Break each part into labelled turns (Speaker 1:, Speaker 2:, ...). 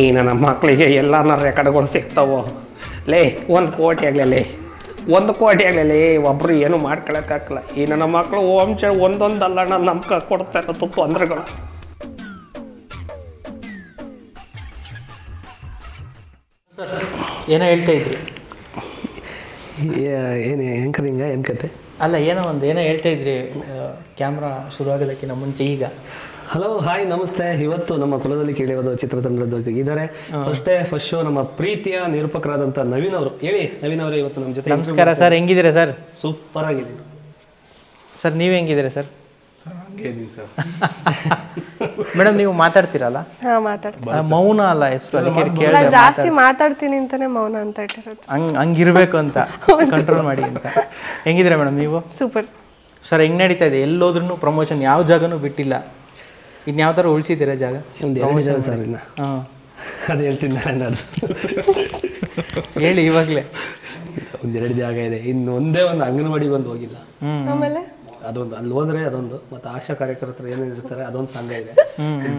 Speaker 1: ಈ ನನ್ನ ಮಕ್ಕಳಿಗೆ ಎಲ್ಲಾನ ರೆಕಾರ್ಡ್ಗಳು ಸಿಗ್ತಾವೋ ಲೇ 1 ಕೋಟಿ ಆಗಲೇ 1 ಕೋಟಿ ಆಗಲೇ ಒಬ್ಬರು ಏನೂ ಮಾಡ್ಕೊಳಕ್ಕಾಗಲ್ಲ. ಈ ನನ್ನ ಮಕ್ಕಳು ವಂಶ ಒಂದೊಂದಲ್ಲ ನಮ್ಗೆ ಕೊಡ್ತಾ ಇರೋದು ತೊಂದರೆಗಳು.
Speaker 2: ಸರ್ ಏನೋ ಹೇಳ್ತಾ ಇದ್ರಿ,
Speaker 1: ಏನು ಹೆಂಕರಿಂಗ ಏನು ಕತೆ?
Speaker 2: ಅಲ್ಲ ಏನೋ ಹೇಳ್ತಾ ಇದ್ರಿ ಕ್ಯಾಮ್ರಾ ಶುರು ಆಗೋದಕ್ಕಿಂತ ಮುಂಚೆ. ಈಗ
Speaker 1: ಹಲೋ ಹಾಯ್ ನಮಸ್ತೆ. ಇವತ್ತು ನಮ್ಮ ಕುಲದಲ್ಲಿ ಕೇಳಿರೋದು ಚಿತ್ರತಂಡದ ಜೊತೆಗೆ ಇದ್ದಾರೆ. ಫಸ್ಟ್ ಶೋ ನಮ್ಮ ಪ್ರೀತಿಯ ನಿರೂಪಕರಾದಂಥ ನವೀನ್ ಅವರು. ಹೇಳಿ ನವೀನ್ ಅವರೇ, ಇವತ್ತು ನಮ್ಮ ಜೊತೆ.
Speaker 2: ನಮಸ್ಕಾರ ಸರ್, ಹೆಂಗಿದ್ದೀರಾ ಸರ್?
Speaker 1: ಸೂಪರ್ ಆಗಿದ್ದೀನಿ
Speaker 2: ಸರ್. ನೀವು ಹೆಂಗಿದ್ದೀರಾ ಸರ್?
Speaker 3: ಹಂಗೆ ಇದೀನಿ ಸರ್.
Speaker 2: ಮೇಡಮ್ ನೀವು ಮಾತಾಡ್ತೀರಲ್ಲ?
Speaker 4: ಮಾತಾಡ್ತೀನಿ.
Speaker 2: ಮೌನ ಅಲ್ಲ ಹೆಸರು, ಅದಕ್ಕೆ
Speaker 4: ಕೇಳ ಜಾಸ್ತಿ ಮಾತಾಡ್ತೀನಿ ಅಂತಾನೆ ಮೌನ ಅಂತ ಇಟ್ಟಿರೋದು.
Speaker 2: ಹಂಗಿರ್ಬೇಕು ಅಂತ ಕಂಟ್ರೋಲ್ ಮಾಡಿ ಅಂತ. ಹೆಂಗಿದ್ದೀರಾ ಮೇಡಮ್ ನೀವು?
Speaker 4: Super
Speaker 2: sir. ಹೆಂಗ್ ನಡೀತಾ ಇದೆ? ಎಲ್ಲೋದ್ರೂ ಪ್ರಮೋಷನ್, ಯಾವ ಜಾಗನೂ ಬಿಟ್ಟಿಲ್ಲ. ಇನ್ಯಾವ್ದಾರು ಉಳಿಸಿದ್ದೀರಾ ಜಾಗ?
Speaker 1: ಒಂದು 2 ಜಾಗ ಸರ್. ಇನ್ನು
Speaker 2: ಹಾಂ
Speaker 1: ಅದು ಹೇಳ್ತೀನಿ ನಾನು.
Speaker 2: ಹೇಳಿ ಇವಾಗಲೇ.
Speaker 1: 1-2 ಜಾಗ ಇದೆ. ಇನ್ನು ಒಂದೇ ಒಂದು ಅಂಗನವಾಡಿ ಬಂದು ಹೋಗಿಲ್ಲ.
Speaker 4: ಆಮೇಲೆ
Speaker 1: ಅದೊಂದು ಅಲ್ಲಿ ಹೋದ್ರೆ ಅದೊಂದು, ಮತ್ತೆ ಆಶಾ ಕಾರ್ಯಕರ್ತರು ಏನೇನಿರ್ತಾರೆ ಅದೊಂದು ಸಂಘ ಇದೆ.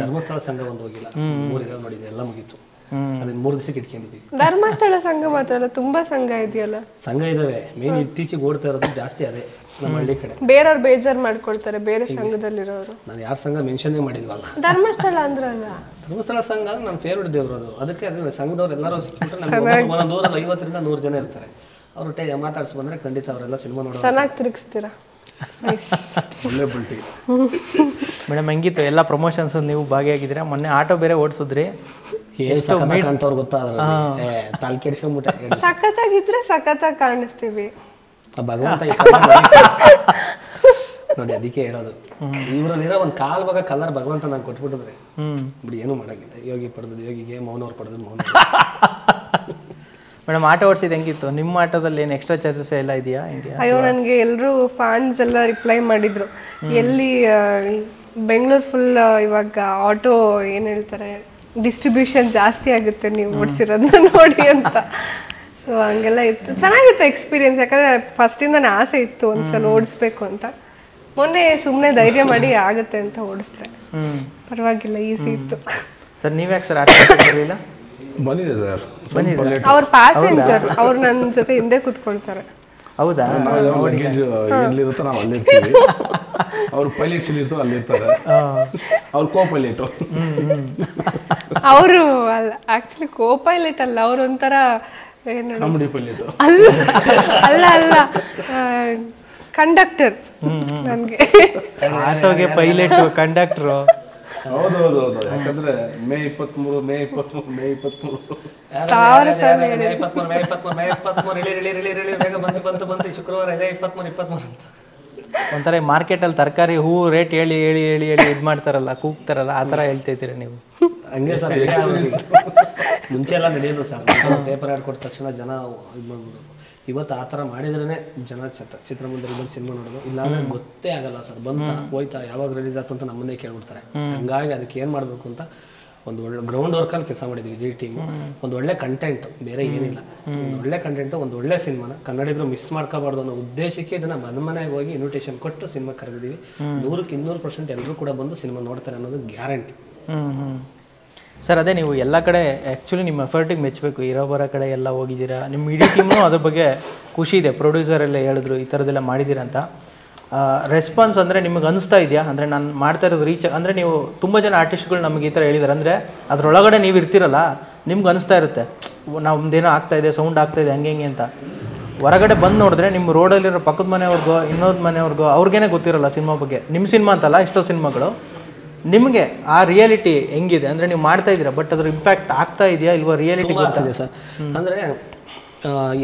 Speaker 1: ಧರ್ಮಸ್ಥಳ ಸಂಘ ಒಂದು ಹೋಗಿಲ್ಲ. 3 ಇದಾವೆ ನೋಡಿದೆ, ಎಲ್ಲ ಮುಗೀತು. ಅದನ್ನ 3 ದಿವಸಕ್ಕೆ ಇಟ್ಕೊಂಡಿದ್ದೀವಿ.
Speaker 4: ಧರ್ಮಸ್ಥಳ ಸಂಘ ಮಾತ್ರ ತುಂಬಾ ಸಂಘ ಇದೆಯಲ್ಲ.
Speaker 1: ಸಂಘ ಇದಾವೆ, ಮೇನ್ ಇತ್ತೀಚೆಗೆ ಓಡ್ತಾ ಇರೋದು ಜಾಸ್ತಿ ಅದೇ ನಮ್ಮ ಹಳ್ಳಿ ಕಡೆ.
Speaker 4: ಬೇರೆಯವ್ರು ಬೇಜಾರು ಮಾಡ್ಕೊಳ್ತಾರೆ ಬೇರೆ ಸಂಘದಲ್ಲಿರೋರು.
Speaker 1: ನಾನು ಯಾರ ಸಂಘ ಮೆನ್ಷನ್ನೇ ಮಾಡಿದ್ವಲ್ಲ.
Speaker 4: ಧರ್ಮಸ್ಥಳ ಅಂದ್ರಲ್ಲ,
Speaker 1: ಧರ್ಮಸ್ಥಳ ಸಂಘ ನನ್ನ ಫೇವ್ರೆಟ್ ದೇವ್ರು ಅದು. ಅದಕ್ಕೆ ಅದೇ ಸಂಘದವ್ರು ಎಲ್ಲರೂ ಒಂದೂರಲ್ಲಿ 50ರಿಂದ 100 ಜನ ಇರ್ತಾರೆ. ಅವರು ಮಾತಾಡ್ಸಿ ಬಂದ್ರೆ ಖಂಡಿತ ಅವರೆಲ್ಲ ಸಿನಿಮಾ ನೋಡೋದು. ಚೆನ್ನಾಗಿ
Speaker 4: ತಿರುಗಿಸ್ತೀರಾ.
Speaker 3: ಒಳ್ಳೆ ಬಲ್ಟಿ.
Speaker 2: ಮೇಡಮ್ ಹೆಂಗಿತ್ತು ಎಲ್ಲ ಪ್ರಮೋಷನ್ಸ್ ನೀವು ಭಾಗಿಯಾಗಿದ್ದೀರಾ? ಮೊನ್ನೆ ಆಟೋ ಬೇರೆ ಓಡಿಸಿದ್ರಿ.
Speaker 1: ಅಂತವ್ರು ಗೊತ್ತಾದ್ರೆ ತಲೆ ಕೆಡಿಸ್ಕೊಂಡ್ಬಿಟ್ಟೆ.
Speaker 4: ಸಖತ್ತಾಗಿದ್ರೆ ಸಖತ್ತಾಗಿ ಕಾಣಿಸ್ತೀವಿ
Speaker 1: ಭಗವಂತ ನೋಡಿ. ಅದಕ್ಕೆ ಹೇಳೋದು, ಇವರಲ್ಲಿರೋ ಒಂದು ಕಾಲ್ ಭಾಗ ಕಲರ್ ಭಗವಂತ ನಂಗೆ ಕೊಟ್ಬಿಟ್ಟಿದ್ರೆ ಬಿಡಿ, ಏನು ಮಾಡೋಂಗಿಲ್ಲ. ಯೋಗಿ ಪಡೆದದ್ದು ಯೋಗಿಗೆ, ಮೌನವ್ರು ಪಡೆದದ್ದು ಮೌನ.
Speaker 2: ಮೇಡಮ್ ಆಟೋ ಓಡಿಸಿದ್ದು ಹೆಂಗಿತ್ತು? ನಿಮ್ಮ ಆಟೋದಲ್ಲಿ ಏನು ಎಕ್ಸ್ಟ್ರಾ ಚಾರ್ಜಸ್ ಎಲ್ಲ ಇದೆಯಾ? ಹೆಂಗೆ?
Speaker 4: ಅಯ್ಯೋ, ನನಗೆ ಎಲ್ಲರೂ ಫ್ಯಾನ್ಸ್ ಎಲ್ಲ ರಿಪ್ಲೈ ಮಾಡಿದ್ರು, ಎಲ್ಲಿ ಬೆಂಗಳೂರು ಫುಲ್ ಇವಾಗ ಆಟೋ ಏನು ಹೇಳ್ತಾರೆ ಡಿಸ್ಟ್ರಿಬ್ಯೂಷನ್ ಜಾಸ್ತಿ ಆಗುತ್ತೆ ನೀವು ಓಡಿಸಿರೋದನ್ನ ನೋಡಿ ಅಂತ. ಸೊ ಹಂಗೆಲ್ಲ ಇತ್ತು, ಚೆನ್ನಾಗಿತ್ತು ಎಕ್ಸ್ಪೀರಿಯನ್ಸ್. ಯಾಕಂದರೆ ಫಸ್ಟಿಂದನೇ ಆಸೆ ಇತ್ತು ಒಂದ್ಸಲ ಓಡಿಸ್ಬೇಕು ಅಂತ. ಮೊನ್ನೆ ಸುಮ್ಮನೆ ಧೈರ್ಯ ಮಾಡಿ ಆಗುತ್ತೆ ಅಂತ ಓಡಿಸ್ದೆ. ಪರವಾಗಿಲ್ಲ, ಈಸಿ ಇತ್ತು.
Speaker 2: ಸರ್ ನೀವ್ಯಾಕೆ ಸರ್ ಆಟೋ ಓಡಿಸಿರಲಿಲ್ಲ?
Speaker 3: ಬಂದಿದೆ ಸರ್,
Speaker 4: ಅವ್ರ ಪ್ಯಾಸೆಂಜರ್, ಅವ್ರು ನನ್ನ ಜೊತೆ ಹಿಂದೆ ಕೂತ್ಕೊಳ್ತಾರೆ.
Speaker 2: ಹೌದಾ?
Speaker 3: ಎಲ್ಲಿರುತ್ತೋ ನಾವು ಅಲ್ಲಿರ್ತೀವಿ. ಅವ್ರು ಪೈಲಟ್ಸ್ ಇರ್ತಾರೋ ಅಲ್ಲಿರ್ತಾರೆ. ಅವ್ರು ಕೋ ಪೈಲಟ್.
Speaker 4: ಅವರು ಅಲ್ಲ, ಆಕ್ಚುಲಿ ಕೋ ಪೈಲಟ್ ಅಲ್ಲ, ಅವ್ರು ಒಂಥರ
Speaker 3: ಕಾಮಿಡಿ ಪೈಲಟ್.
Speaker 4: ಅಲ್ಲ ಅಲ್ಲ, ಕಂಡಕ್ಟರ್. ನನಗೆ
Speaker 2: ಆಟೋಗೆ ಪೈಲಟ್ ಕಂಡಕ್ಟ್ರು.
Speaker 3: ಹೌದು. ಯಾಕಂದ್ರೆ ಮೇ 23 ಮೇ 23
Speaker 4: ಸಾವಿರ ಸಲ
Speaker 1: ಶುಕ್ರವಾರ ಇದೆ 23 ಅಂತ.
Speaker 2: ಒಂಥರ ಮಾರ್ಕೆಟಲ್ಲಿ ತರಕಾರಿ ಹೂವು ರೇಟ್ ಹೇಳಿ ಇದು ಮಾಡ್ತಾರಲ್ಲ, ಕೂಗ್ತಾರಲ್ಲ, ಆ ಥರ ಹೇಳ್ತೈತೀರ ನೀವು?
Speaker 1: ಹಂಗೆ ಸರ್. ಮುಂಚೆ ಎಲ್ಲ ನಡೆಯೋದು ಸರ್. ಪೇಪರ್ ಆ್ಯಡ್ ಕೊಟ್ಟ ತಕ್ಷಣ ಜನ ಇದು ಮಾಡ್ಬೋದು. ಇವತ್ತು ಆ ಥರ ಮಾಡಿದ್ರೇ ಜನ ಚಿತ್ರಮಂದಿರ ಬಂದು ಸಿನಿಮಾ ನೋಡೋದು. ಇಲ್ಲಾಂದ್ರೆ ಗೊತ್ತೇ ಆಗಲ್ಲ ಸರ್. ಬಂತ ಹೋಯ್ತಾ, ಯಾವಾಗ ರಿಲೀಸ್ ಆಯ್ತು ಅಂತ ನಮ್ಮನ್ನೇ ಕೇಳ್ಬಿಡ್ತಾರೆ. ಹಂಗಾಗಿ ಅದಕ್ಕೆ ಏನು ಮಾಡಬೇಕು ಅಂತ ಒಂದು ಒಳ್ಳೆ ಗ್ರೌಂಡ್ ವರ್ಕಲ್ಲಿ ಕೆಲಸ ಮಾಡಿದ್ವಿ ಇಡೀ ಟೀಮು. ಒಂದು ಒಳ್ಳೆ ಕಂಟೆಂಟ್, ಬೇರೆ ಏನಿಲ್ಲ, ಒಂದು ಒಳ್ಳೆ ಕಂಟೆಂಟು, ಒಂದು ಒಳ್ಳೆ ಸಿನಿಮಾನ ಕನ್ನಡಿಗರು ಮಿಸ್ ಮಾಡ್ಕೋಬಾರ್ದು ಅನ್ನೋ ಉದ್ದೇಶಕ್ಕೆ ಇದನ್ನು ಮನೆಗೆ ಹೋಗಿ ಇನ್ವಿಟೇಷನ್ ಕೊಟ್ಟು ಸಿನಿಮಾ ಕರೆದಿದ್ದೀವಿ. 100ಕ್ಕೆ 200% ಎಲ್ಲರೂ ಕೂಡ ಬಂದು ಸಿನಿಮಾ ನೋಡ್ತಾರೆ ಅನ್ನೋದು ಗ್ಯಾರಂಟಿ.
Speaker 2: ಸರ್ ಅದೇ ನೀವು ಎಲ್ಲ ಕಡೆ ಆ್ಯಕ್ಚುಲಿ ನಿಮ್ಮ ಎಫರ್ಟಿಗೆ ಮೆಚ್ಚಬೇಕು. ಇರೋ ಬರೋ ಕಡೆ ಎಲ್ಲ ಹೋಗಿದ್ದೀರಾ, ನಿಮ್ಮ ಇಡೀ ಟೀಮ್ನು ಅದ್ರ ಬಗ್ಗೆ ಖುಷಿ ಇದೆ. ಪ್ರೊಡ್ಯೂಸರ್ ಎಲ್ಲ ಹೇಳಿದ್ರು ಈ ಥರದ್ದೆಲ್ಲ ಮಾಡಿದ್ದೀರಾ ಅಂತ. ರೆಸ್ಪಾನ್ಸ್ ಅಂದರೆ ನಿಮಗೆ ಅನಿಸ್ತಾ ಇದೆಯಾ? ಅಂದರೆ ನಾನು ಮಾಡ್ತಾ ಇರೋದು ರೀಚ್, ಅಂದರೆ ನೀವು ತುಂಬ ಜನ ಆರ್ಟಿಸ್ಟ್ಗಳು ನಮಗೆ ಈ ಥರ ಹೇಳಿದ್ದಾರೆ. ಅಂದರೆ ಅದರೊಳಗಡೆ ನೀವು ಇರ್ತೀರಲ್ಲ, ನಿಮ್ಗೆ ಅನಿಸ್ತಾ ಇರುತ್ತೆ ನಮ್ಮದೇನೋ ಆಗ್ತಾಯಿದೆ, ಸೌಂಡ್ ಆಗ್ತಾಯಿದೆ, ಹಂಗೆ ಅಂತ. ಹೊರಗಡೆ ಬಂದು ನೋಡಿದ್ರೆ ನಿಮ್ಮ ರೋಡಲ್ಲಿರೋ ಪಕ್ಕದ ಮನೆಯವ್ರಿಗೋ ಇನ್ನೊಂದು ಮನೆಯವ್ರಿಗೋ ಅವ್ರಿಗೇನೆ ಗೊತ್ತಿರೋಲ್ಲ ಸಿನಿಮಾ ಬಗ್ಗೆ. ನಿಮ್ಮ ಸಿನಿಮಾ ಅಂತಲ್ಲ, ಎಷ್ಟೋ ಸಿನಿಮಾಗಳು. ನಿಮಗೆ ಆ ರಿಯಾಲಿಟಿ ಹೆಂಗಿದೆ? ಅಂದರೆ ನೀವು ಮಾಡ್ತಾ ಇದ್ದೀರಾ, ಬಟ್ ಅದ್ರ ಇಂಪ್ಯಾಕ್ಟ್ ಆಗ್ತಾ ಇದೆಯಾ ಇಲ್ವಾ? ರಿಯಾಲಿಟಿ
Speaker 1: ಗೊತ್ತಿದೆ ಸರ್. ಅಂದರೆ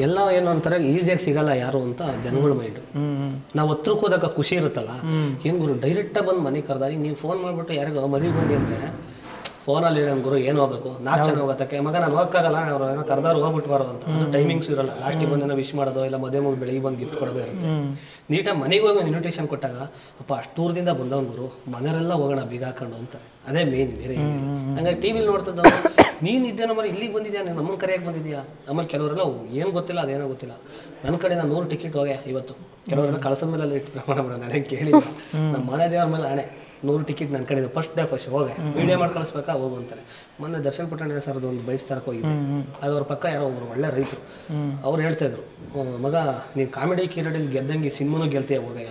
Speaker 1: ಎಲ್ಲ ಏನು ಅಂತಾರೆ, ಈಸಿಯಾಗಿ ಸಿಗಲ್ಲ ಯಾರು ಅಂತ ಜನಗಳ ಮೈಂಡು. ನಾವು ಹತ್ರಕ್ಕೆ ಹೋದಾಗ ಖುಷಿ ಇರುತ್ತಲ್ಲ, ಏನು ಗುರು ಡೈರೆಕ್ಟಾಗಿ ಬಂದು ಮನೆಗೆ ಕರೆದಾಗ ನೀವು ಫೋನ್ ಮಾಡಿಬಿಟ್ಟು ಯಾರಿಗೋ ಮದುವೆ ಬಂದು ಅಂದರೆ ಫೋನಲ್ಲಿ ನನ್ನ ಗುರು ಏನು ಹೋಗ್ಬೇಕು, 4 ಜನ ಹೋಗೋದಕ್ಕೆ ಮಗ ನಾನು ಹೋಗೋಕ್ಕಾಗಲ್ಲ, ಅವ್ರು ಏನೋ ಕರೆದವ್ರು ಹೋಗ್ಬಿಟ್ಟು ಬರೋ ಅಂತ. ಅದು ಟೈಮಿಂಗ್ಸ್ ಇರೋಲ್ಲ. ಲಾಸ್ಟಿಗೆ ಬಂದೇನೋ ವಿಶ್ ಮಾಡೋದು, ಇಲ್ಲ ಮದುವೆ ಮುಗಿದು ಬೆಳಿಗ್ಗೆ ಬಂದು ಗಿಫ್ಟ್ ಕೊಡೋದೇ ಇರುತ್ತೆ. ನೀಟಾಗಿ ಮನೆಗೆ ಹೋಗಿ ಒಂದು ಇನ್ವಿಟೇಷನ್ ಕೊಟ್ಟಾಗ ಅಪ್ಪ ಅಷ್ಟು ದೂರದಿಂದ ಬಂದವನು ಗುರು, ಮನೆಯವರೆಲ್ಲ ಹೋಗೋಣ ಬೀಗ ಹಾಕೊಂಡು ಅಂತಾರೆ. ಅದೇ ಮೇನ್, ಬೇರೆ ಏನಿಲ್ಲ. ಹಂಗಾಗಿ ಟಿ ವಿಲಿ ನೋಡ್ತಿದ್ದವ, ನೀನು ಇದ್ದೇನೋ ಮರ ಇಲ್ಲಿಗೆ ಬಂದಿದ್ಯಾ, ನೀನು ನಮ್ಮನ್ನು ಕರೆಯಾಗಿ ಬಂದಿದ್ಯಾ. ಆಮೇಲೆ ಕೆಲವರೆಲ್ಲ ಏನು ಗೊತ್ತಿಲ್ಲ, ಅದೇನೋ ಗೊತ್ತಿಲ್ಲ. ನನ್ನ ಕಡೆ ನಾನು 100 ಟಿಕೆಟ್ ಹೋಗೆ ಇವತ್ತು. ಕೆಲವರೆಲ್ಲ ಕಳ್ಸದ ಮೇಲೆ ಇಟ್ಟು ಪ್ರಮಾಣ ಮಾಡೋಣ, ನನಗೆ ಕೇಳಿಲ್ಲ. ನಮ್ಮ ಮನೆ ದೇವ್ರ ಮೇಲೆ ಹಣೆ 100 ಟಿಕೆಟ್ ನನ್ನ ಕಡೆ ಫಸ್ಟ್ ಡೇ ಫಸ್ಟ್ ಹೋಗಿ ವಿಡಿಯೋ ಮಾಡಿ ಕಳಿಸ್ಬೇಕಾ ಹೋಗು ಅಂತಾರೆ. ಮೊನ್ನೆ ದರ್ಶನ್ ಪುಟ್ಟಣ್ಣ ಸರ್ದು ಒಂದು ಬೈಟ್ಸ್ ತರಕ್ಕೆ ಹೋಗಿದ್ದೆ. ಅದು ಅವ್ರ ಪಕ್ಕ ಯಾರೋ ಒಬ್ರು ಒಳ್ಳೆ ರೈತರು ಅವ್ರು ಹೇಳ್ತಾ ಇದ್ರು, ಮಗ ನೀನು ಕಾಮಿಡಿ ಕಿರಡಿಲ್ ಗೆದ್ದಂಗೆ ಸಿನಿಮಾನು ಗೆಲ್ತೀಯ ಹೋಗಯ್ಯ.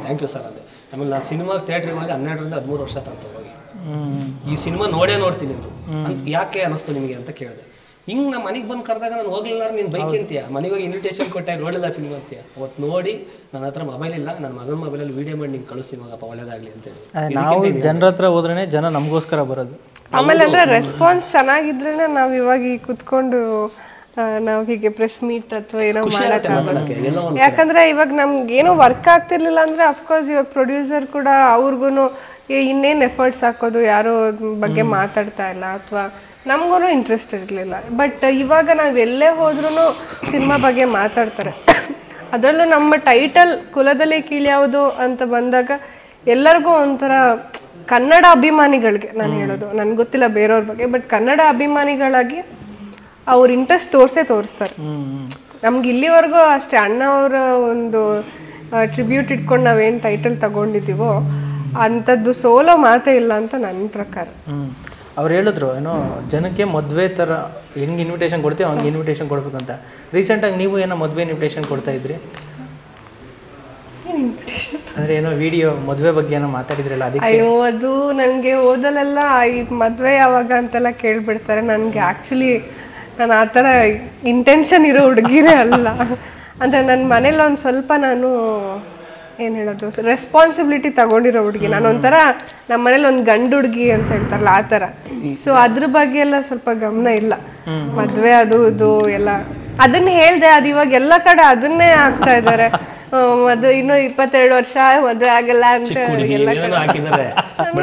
Speaker 1: ಥ್ಯಾಂಕ್ ಯು ಸರ್ ಅಂದೆ. ಆಮೇಲೆ ನಾನು ಸಿನಿಮಾ ಥಿಯೇಟ್ರಿಗೆ ಹೋಗಿ 12ರಿಂದ 13 ವರ್ಷ ತಂತವ್ರು ಹೋಗಿ ಈ ಸಿನಿಮಾ ನೋಡ್ತೀನಿ ಅಂದರು. ಅಂತ ಯಾಕೆ ಅನ್ನಿಸ್ತು ನಿಮಗೆ ಅಂತ ಕೇಳಿದೆ. ಹಿಂಗೆ ನಮ್ಮ ಮನೆಗೆ ಬಂದು ಕರೆದಾಗ ನಾನು ಹೋಗ್ಲಿಲ್ಲ ನೀನು ಬೈಕ್ ಅಂತೀಯ, ಮನೆಗೆ ಹೋಗಿ ಇನ್ವಿಟೇಷನ್ ಕೊಟ್ಟೆ ನೋಡಿಲ್ಲ ಸಿನಿಮಾ ಅಂತೀಯ. ಅವತ್ತು ನೋಡಿ ನನ್ನ ಹತ್ರ ಮೊಬೈಲ್ ಇಲ್ಲ, ನನ್ನ ಮಗನ ಮೊಬೈಲಲ್ಲಿ ವಿಡಿಯೋ ಮಾಡಿ ನಿಂಗೆ ಕಳಿಸ್ತೀನಿ ಮಗಪ್ಪ ಒಳ್ಳೇದಾಗಲಿ ಅಂತೇಳಿ.
Speaker 2: ನಾವು ಜನರ ಹತ್ರ ಹೋದ್ರೇ ಜನ ನಮಗೋಸ್ಕರ ಬರೋದು.
Speaker 4: ಆಮೇಲೆ ಅಂದ್ರೆ ರೆಸ್ಪಾನ್ಸ್ ಚೆನ್ನಾಗಿದ್ರೇನೆ ನಾವು ಇವಾಗ ಈ ಕುತ್ಕೊಂಡು ನಾವು ಹೀಗೆ ಪ್ರೆಸ್ ಮೀಟ್ ಅಥವಾ ಏನೋ ಮಾಡಕ್ಕೆ. ಯಾಕಂದ್ರೆ ಇವಾಗ ನಮ್ಗೆ ಏನೋ ವರ್ಕ್ ಆಗ್ತಿರ್ಲಿಲ್ಲ ಅಂದ್ರೆ ಅಫ್ಕೋರ್ಸ್ ಇವಾಗ ಪ್ರೊಡ್ಯೂಸರ್ ಕೂಡ ಅವ್ರಿಗೂ ಇನ್ನೇನು ಎಫರ್ಟ್ಸ್ ಹಾಕೋದು, ಯಾರೋ ಬಗ್ಗೆ ಮಾತಾಡ್ತಾ ಇಲ್ಲ ಅಥವಾ ನಮಗೂ ಇಂಟ್ರೆಸ್ಟ್ ಇರಲಿಲ್ಲ. ಬಟ್ ಇವಾಗ ನಾವು ಎಲ್ಲೇ ಹೋದ್ರೂ ಸಿನಿಮಾ ಬಗ್ಗೆ ಮಾತಾಡ್ತಾರೆ. ಅದರಲ್ಲೂ ನಮ್ಮ ಟೈಟಲ್ ಕುಲದಲ್ಲಿ ಕೀಳ್ಯಾವುದು ಅಂತ ಬಂದಾಗ ಎಲ್ಲರಿಗೂ ಒಂಥರ ಕನ್ನಡ ಅಭಿಮಾನಿಗಳಿಗೆ ನಾನು ಹೇಳೋದು, ನನಗೆ ಗೊತ್ತಿಲ್ಲ ಬೇರೆಯವ್ರ ಬಗ್ಗೆ, ಬಟ್ ಕನ್ನಡ ಅಭಿಮಾನಿಗಳಾಗಿ ಅವ್ರ ಇಂಟ್ರೆಸ್ಟ್ ತೋರಿಸ್ತಾರೆ. ನಮ್ಗೆ ಇಲ್ಲಿವರೆಗೂ ಅಷ್ಟೇ ಅಣ್ಣ ಅವರ ಒಂದು ಟ್ರಿಬ್ಯೂಟ್ ಇಟ್ಕೊಂಡು ನಾವೇನು ಟೈಟಲ್ ತಗೊಂಡಿದ್ದೀವೋ ಅಂಥದ್ದು ಸೋಲೋ ಮಾತೇ ಇಲ್ಲ ಅಂತ ನನ್ನ ಪ್ರಕಾರ.
Speaker 2: ಅವ್ರು ಹೇಳಿದ್ರು ಏನೋ ಜನಕ್ಕೆ ಮದುವೆ ಥರ ಹೆಂಗೆ ಇನ್ವಿಟೇಷನ್ ಕೊಡ್ತೀವಿ ಹಂಗೆ ಇನ್ವಿಟೇಷನ್ ಕೊಡ್ಬೇಕಂತ. ರೀಸೆಂಟಾಗಿ ನೀವು ಏನೋ ಮದುವೆ ಇನ್ವಿಟೇಷನ್ ಕೊಡ್ತಾ ಇದ್ರಿ ಅಂದರೆ ಏನೋ ವಿಡಿಯೋ ಮದುವೆ ಬಗ್ಗೆ ಏನೋ ಮಾತಾಡಿದ್ರಲ್ಲ ಅದಕ್ಕೆ.
Speaker 4: ಅಯ್ಯೋ ಅದು ನನಗೆ ಓದಲೆಲ್ಲ ಈ ಮದುವೆ ಯಾವಾಗ ಅಂತೆಲ್ಲ ಕೇಳಿಬಿಡ್ತಾರೆ. ನನಗೆ ಆ್ಯಕ್ಚುಲಿ ನಾನು ಆ ಥರ ಇಂಟೆನ್ಷನ್ ಇರೋ ಹುಡುಗಿನೇ ಅಲ್ಲ. ಅಂದರೆ ನನ್ನ ಮನೇಲಿ ಒಂದು ಸ್ವಲ್ಪ ನಾನು ಏನು ಹೇಳೋದು ರೆಸ್ಪಾನ್ಸಿಬಿಲಿಟಿ ತಗೊಂಡಿರೋ ಹುಡುಗಿ ನಾನು. ಒಂಥರ ನಮ್ಮ ಮನೇಲಿ ಒಂದು ಗಂಡು ಹುಡುಗಿ ಅಂತ ಹೇಳ್ತಾರಲ್ಲ ಆ ಥರ. ಸೊ ಅದ್ರ ಬಗ್ಗೆ ಎಲ್ಲ ಸ್ವಲ್ಪ ಗಮನ ಇಲ್ಲ. ಮದುವೆ ಅದು ಇದು ಎಲ್ಲ ಅದನ್ನ ಹೇಳ್ದೆ. ಅದು ಇವಾಗ ಎಲ್ಲ ಕಡೆ ಅದನ್ನೇ ಆಗ್ತಾ ಇದ್ದಾರೆ. ಇನ್ನೂ 22 ವರ್ಷ ಮದುವೆ ಆಗಲ್ಲ ಅಂತ ಎಲ್ಲ ಕಡೆ.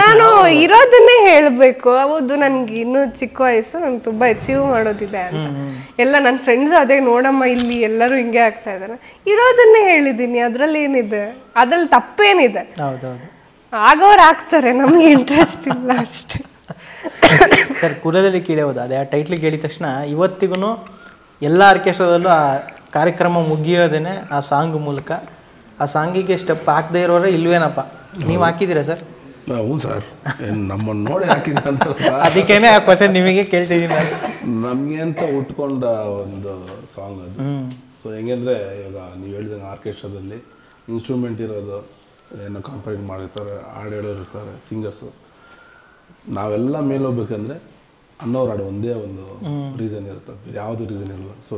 Speaker 4: ನಾನು ಇರೋದನ್ನೇ ಹೇಳ್ಬೇಕು. ಹೌದು ನನ್ಗೆ ಇನ್ನೂ ಚಿಕ್ಕ ವಯಸ್ಸು, ನಂಗೆ ತುಂಬಾ ಅಚೀವ್ ಮಾಡೋದಿದೆ ಅಂತ ಎಲ್ಲ ನನ್ನ ಫ್ರೆಂಡ್ಸು ಅದೇ ನೋಡಮ್ಮ ಇಲ್ಲಿ ಎಲ್ಲರೂ ಹಿಂಗೆ ಆಗ್ತಾ ಇದ್ದಾರೆ. ಇರೋದನ್ನೇ ಹೇಳಿದ್ದೀನಿ, ಅದ್ರಲ್ಲಿ ಏನಿದೆ, ಅದ್ರಲ್ಲಿ ತಪ್ಪೇನಿದೆ. ಆಗೋರು ಆಗ್ತಾರೆ, ನಮ್ಗೆ ಇಂಟ್ರೆಸ್ಟ್ ಇಲ್ಲ ಅಷ್ಟೇ.
Speaker 2: ಸರ್ ಕುಲದಲ್ಲಿ ಕೀಳ್ಯಾವುದು ಅದೇ ಆ ಟೈಟ್ಲ್ ಕೇಳಿದ ತಕ್ಷಣ ಇವತ್ತಿಗೂ ಎಲ್ಲ ಆರ್ಕೆಸ್ಟ್ರಾದಲ್ಲೂ ಆ ಕಾರ್ಯಕ್ರಮ ಮುಗಿಯೋದೇನೆ ಆ ಸಾಂಗ್ ಮೂಲಕ. ಆ ಸಾಂಗಿಗೆ ಸ್ಟೆಪ್ ಹಾಕದೇ ಇರೋರೆ ಇಲ್ವೇನಪ್ಪ? ನೀವು ಹಾಕಿದ್ದೀರಾ ಸರ್?
Speaker 3: ಹ್ಞೂ ಸರ್, ನಮ್ಮನ್ನು ನೋಡಿ ಹಾಕಿದ್ರೆ ಅಂತ
Speaker 2: ಅದಕ್ಕೇನೆ ಆ ಕ್ವಶನ್ ನಿಮಗೆ ಕೇಳ್ತಿದ್ದೀನಿ.
Speaker 3: ನಮಗೆ ಅಂತ ಉಟ್ಕೊಂಡ ಒಂದು ಸಾಂಗ್ ಅದು. ಸೊ ಹೆಂಗಂದರೆ ಇವಾಗ ನೀವು ಹೇಳಿದಂಗೆ ಆರ್ಕೆಸ್ಟ್ರಾದಲ್ಲಿ ಇನ್ಸ್ಟ್ರೂಮೆಂಟ್ ಇರೋದು ಏನೋ ಕಾಂಪರೇಟ್ ಮಾಡಿರ್ತಾರೆ, ಹಾಡು ಹೇಳೋರು ಇರ್ತಾರೆ, ಸಿಂಗರ್ಸು. ನಾವೆಲ್ಲ ಮೇಲೆ ಹೋಗ್ಬೇಕಂದ್ರೆ ಅನ್ನೋರು ಹಾಡು ಒಂದೇ ಒಂದು ರೀಸನ್ ಇರುತ್ತೆ, ಯಾವುದೇ ರೀಸನ್ ಇರಲ್ಲ. ಸೊ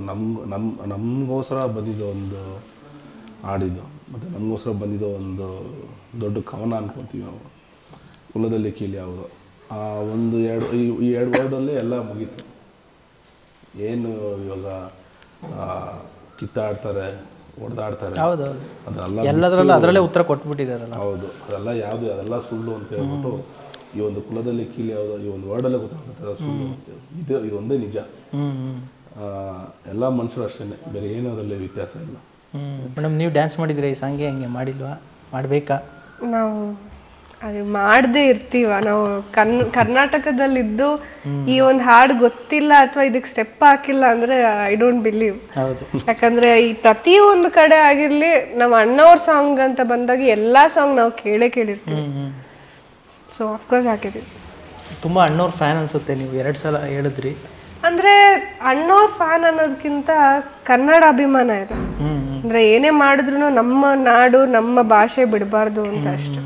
Speaker 3: ನಮಗೋಸ್ಕರ ಬಂದಿದ್ದು ಒಂದು ಹಾಡಿದ್ದು, ಮತ್ತು ನಮಗೋಸ್ಕರ ಬಂದಿದ್ದು ಒಂದು ದೊಡ್ಡ ಕವನ ಅನ್ಕೊತೀವಿ ನಾವು. ಕುಲದಲ್ಲಿ ಕೀಳ್ಯಾವುದು ಆ ಒಂದು ಈ ಎರಡು ವರ್ಡಲ್ಲಿ ಎಲ್ಲ ಮುಗೀತು. ಏನು ಇವಾಗ ಕಿತ್ತಾಡ್ತಾರೆ, ಹೊಡೆದಾಡ್ತಾರೆ,
Speaker 2: ಅದೆಲ್ಲ ಎಲ್ಲದರಲ್ಲೂ ಅದರಲ್ಲೇ ಉತ್ತರ ಕೊಟ್ಬಿಟ್ಟಿದ್ದಾರಲ್ಲ.
Speaker 3: ಹೌದು, ಅದೆಲ್ಲ ಸುಳ್ಳು ಅಂತ ಹೇಳ್ಬಿಟ್ಟು ಈ ಒಂದು ಕುಲದಲ್ಲಿ ಕೀಳ್ಯಾವುದು ಈ ಒಂದು ವರ್ಡಲ್ಲೇ ಗೊತ್ತಾಗ್ತಾರೆ ಸುಳ್ಳು ಅಂತ. ಇದೊಂದೇ ನಿಜ. ಎಲ್ಲ ಮನುಷ್ಯರು ಅಷ್ಟೇ, ಬೇರೆ ಏನೂ ಅದರಲ್ಲಿ ವ್ಯತ್ಯಾಸ ಇಲ್ಲ.
Speaker 2: ಮೇಡಮ್ ನೀವು ಡ್ಯಾನ್ಸ್ ಮಾಡಿದ್ರೆ ಈ ಸಾಂಗ್ಗೆ ಹಂಗೆ ಮಾಡಿಲ್ವಾ? ಮಾಡಬೇಕಾ?
Speaker 4: ನಾವು ಅದು ಮಾಡದೇ ಇರ್ತೀವ. ನಾವು ಕರ್ನಾಟಕದಲ್ಲಿದ್ದು ಈ ಒಂದು ಹಾಡು ಗೊತ್ತಿಲ್ಲ ಅಥವಾ ಇದಕ್ಕೆ ಸ್ಟೆಪ್ ಹಾಕಿಲ್ಲ ಅಂದರೆ ಐ ಡೋಂಟ್ ಬಿಲೀವ್. ಯಾಕಂದರೆ ಈ ಪ್ರತಿಯೊಂದು ಕಡೆ ಆಗಿರಲಿ ನಾವು ಅಣ್ಣವ್ರ ಸಾಂಗ್ ಅಂತ ಬಂದಾಗ ಎಲ್ಲ ಸಾಂಗ್ ನಾವು ಕೇಳಿರ್ತೀವಿ. ಸೊ ಅಫ್ಕೋರ್ಸ್ ಹಾಕಿದ್ದೀವಿ.
Speaker 2: ತುಂಬ ಅಣ್ಣವ್ರ ಫ್ಯಾನ್ ಅನ್ಸುತ್ತೆ ನೀವು 2 ಸಲ ಹೇಳಿದ್ರಿ.
Speaker 4: ಅಂದರೆ ಅಣ್ಣವ್ರ ಫ್ಯಾನ್ ಅನ್ನೋದಕ್ಕಿಂತ ಕನ್ನಡ ಅಭಿಮಾನ ಇದೆ. ಅಂದರೆ ಏನೇ ಮಾಡಿದ್ರು ನಮ್ಮ ನಾಡು ನಮ್ಮ ಭಾಷೆ ಬಿಡಬಾರ್ದು ಅಂತ ಅಷ್ಟೆ.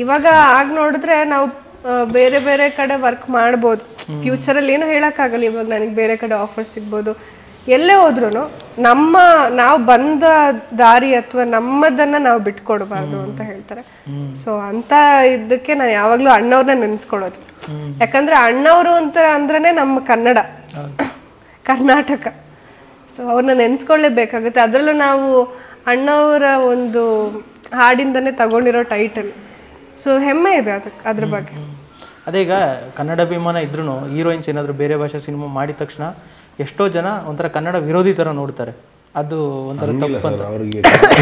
Speaker 4: ಇವಾಗ ಆಗ ನೋಡಿದ್ರೆ ನಾವು ಬೇರೆ ಬೇರೆ ಕಡೆ ವರ್ಕ್ ಮಾಡ್ಬೋದು, ಫ್ಯೂಚರಲ್ಲಿ ಏನೂ ಹೇಳೋಕ್ಕಾಗಲ್ಲ. ಇವಾಗ ನನಗೆ ಬೇರೆ ಕಡೆ ಆಫರ್ ಸಿಗ್ಬೋದು, ಎಲ್ಲೇ ಹೋದ್ರೂ ನಾವು ಬಂದ ದಾರಿ ಅಥವಾ ನಮ್ಮದನ್ನು ನಾವು ಬಿಟ್ಕೊಡ್ಬಾರ್ದು ಅಂತ ಹೇಳ್ತಾರೆ. ಸೊ ಅಂತ ಇದಕ್ಕೆ ನಾನು ಯಾವಾಗಲೂ ಅಣ್ಣವ್ರನ್ನ ನೆನೆಸ್ಕೊಳ್ಳೋದು. ಯಾಕಂದರೆ ಅಣ್ಣವರು ಅಂತ ಅಂದ್ರೇ ನಮ್ಮ ಕನ್ನಡ, ಕರ್ನಾಟಕ. ಸೊ ಅವ್ರನ್ನ ನೆನೆಸ್ಕೊಳ್ಳೇಬೇಕಾಗುತ್ತೆ. ಅದರಲ್ಲೂ ನಾವು ಅಣ್ಣವರ ಒಂದು ಹಾಡಿಂದನೇ ತಗೊಂಡಿರೋ ಟೈಟಲ್. ಸೊ ಹೆಮ್ಮೆ ಇದೆ ಅದ್ರ ಬಗ್ಗೆ.
Speaker 2: ಅದೇ ಈಗ ಕನ್ನಡ ಅಭಿಮಾನ ಇದ್ರೂ ಹೀರೋಯಿನ್ಸ್ ಏನಾದರೂ ಬೇರೆ ಭಾಷೆ ಸಿನಿಮಾ ಮಾಡಿದ ತಕ್ಷಣ ಎಷ್ಟೋ ಜನ ಒಂಥರ ಕನ್ನಡ ವಿರೋಧಿ ಥರ ನೋಡ್ತಾರೆ. ಅದು ಒಂಥರ ತಪ್ಪಂತ
Speaker 3: ಅವರಿಗೆ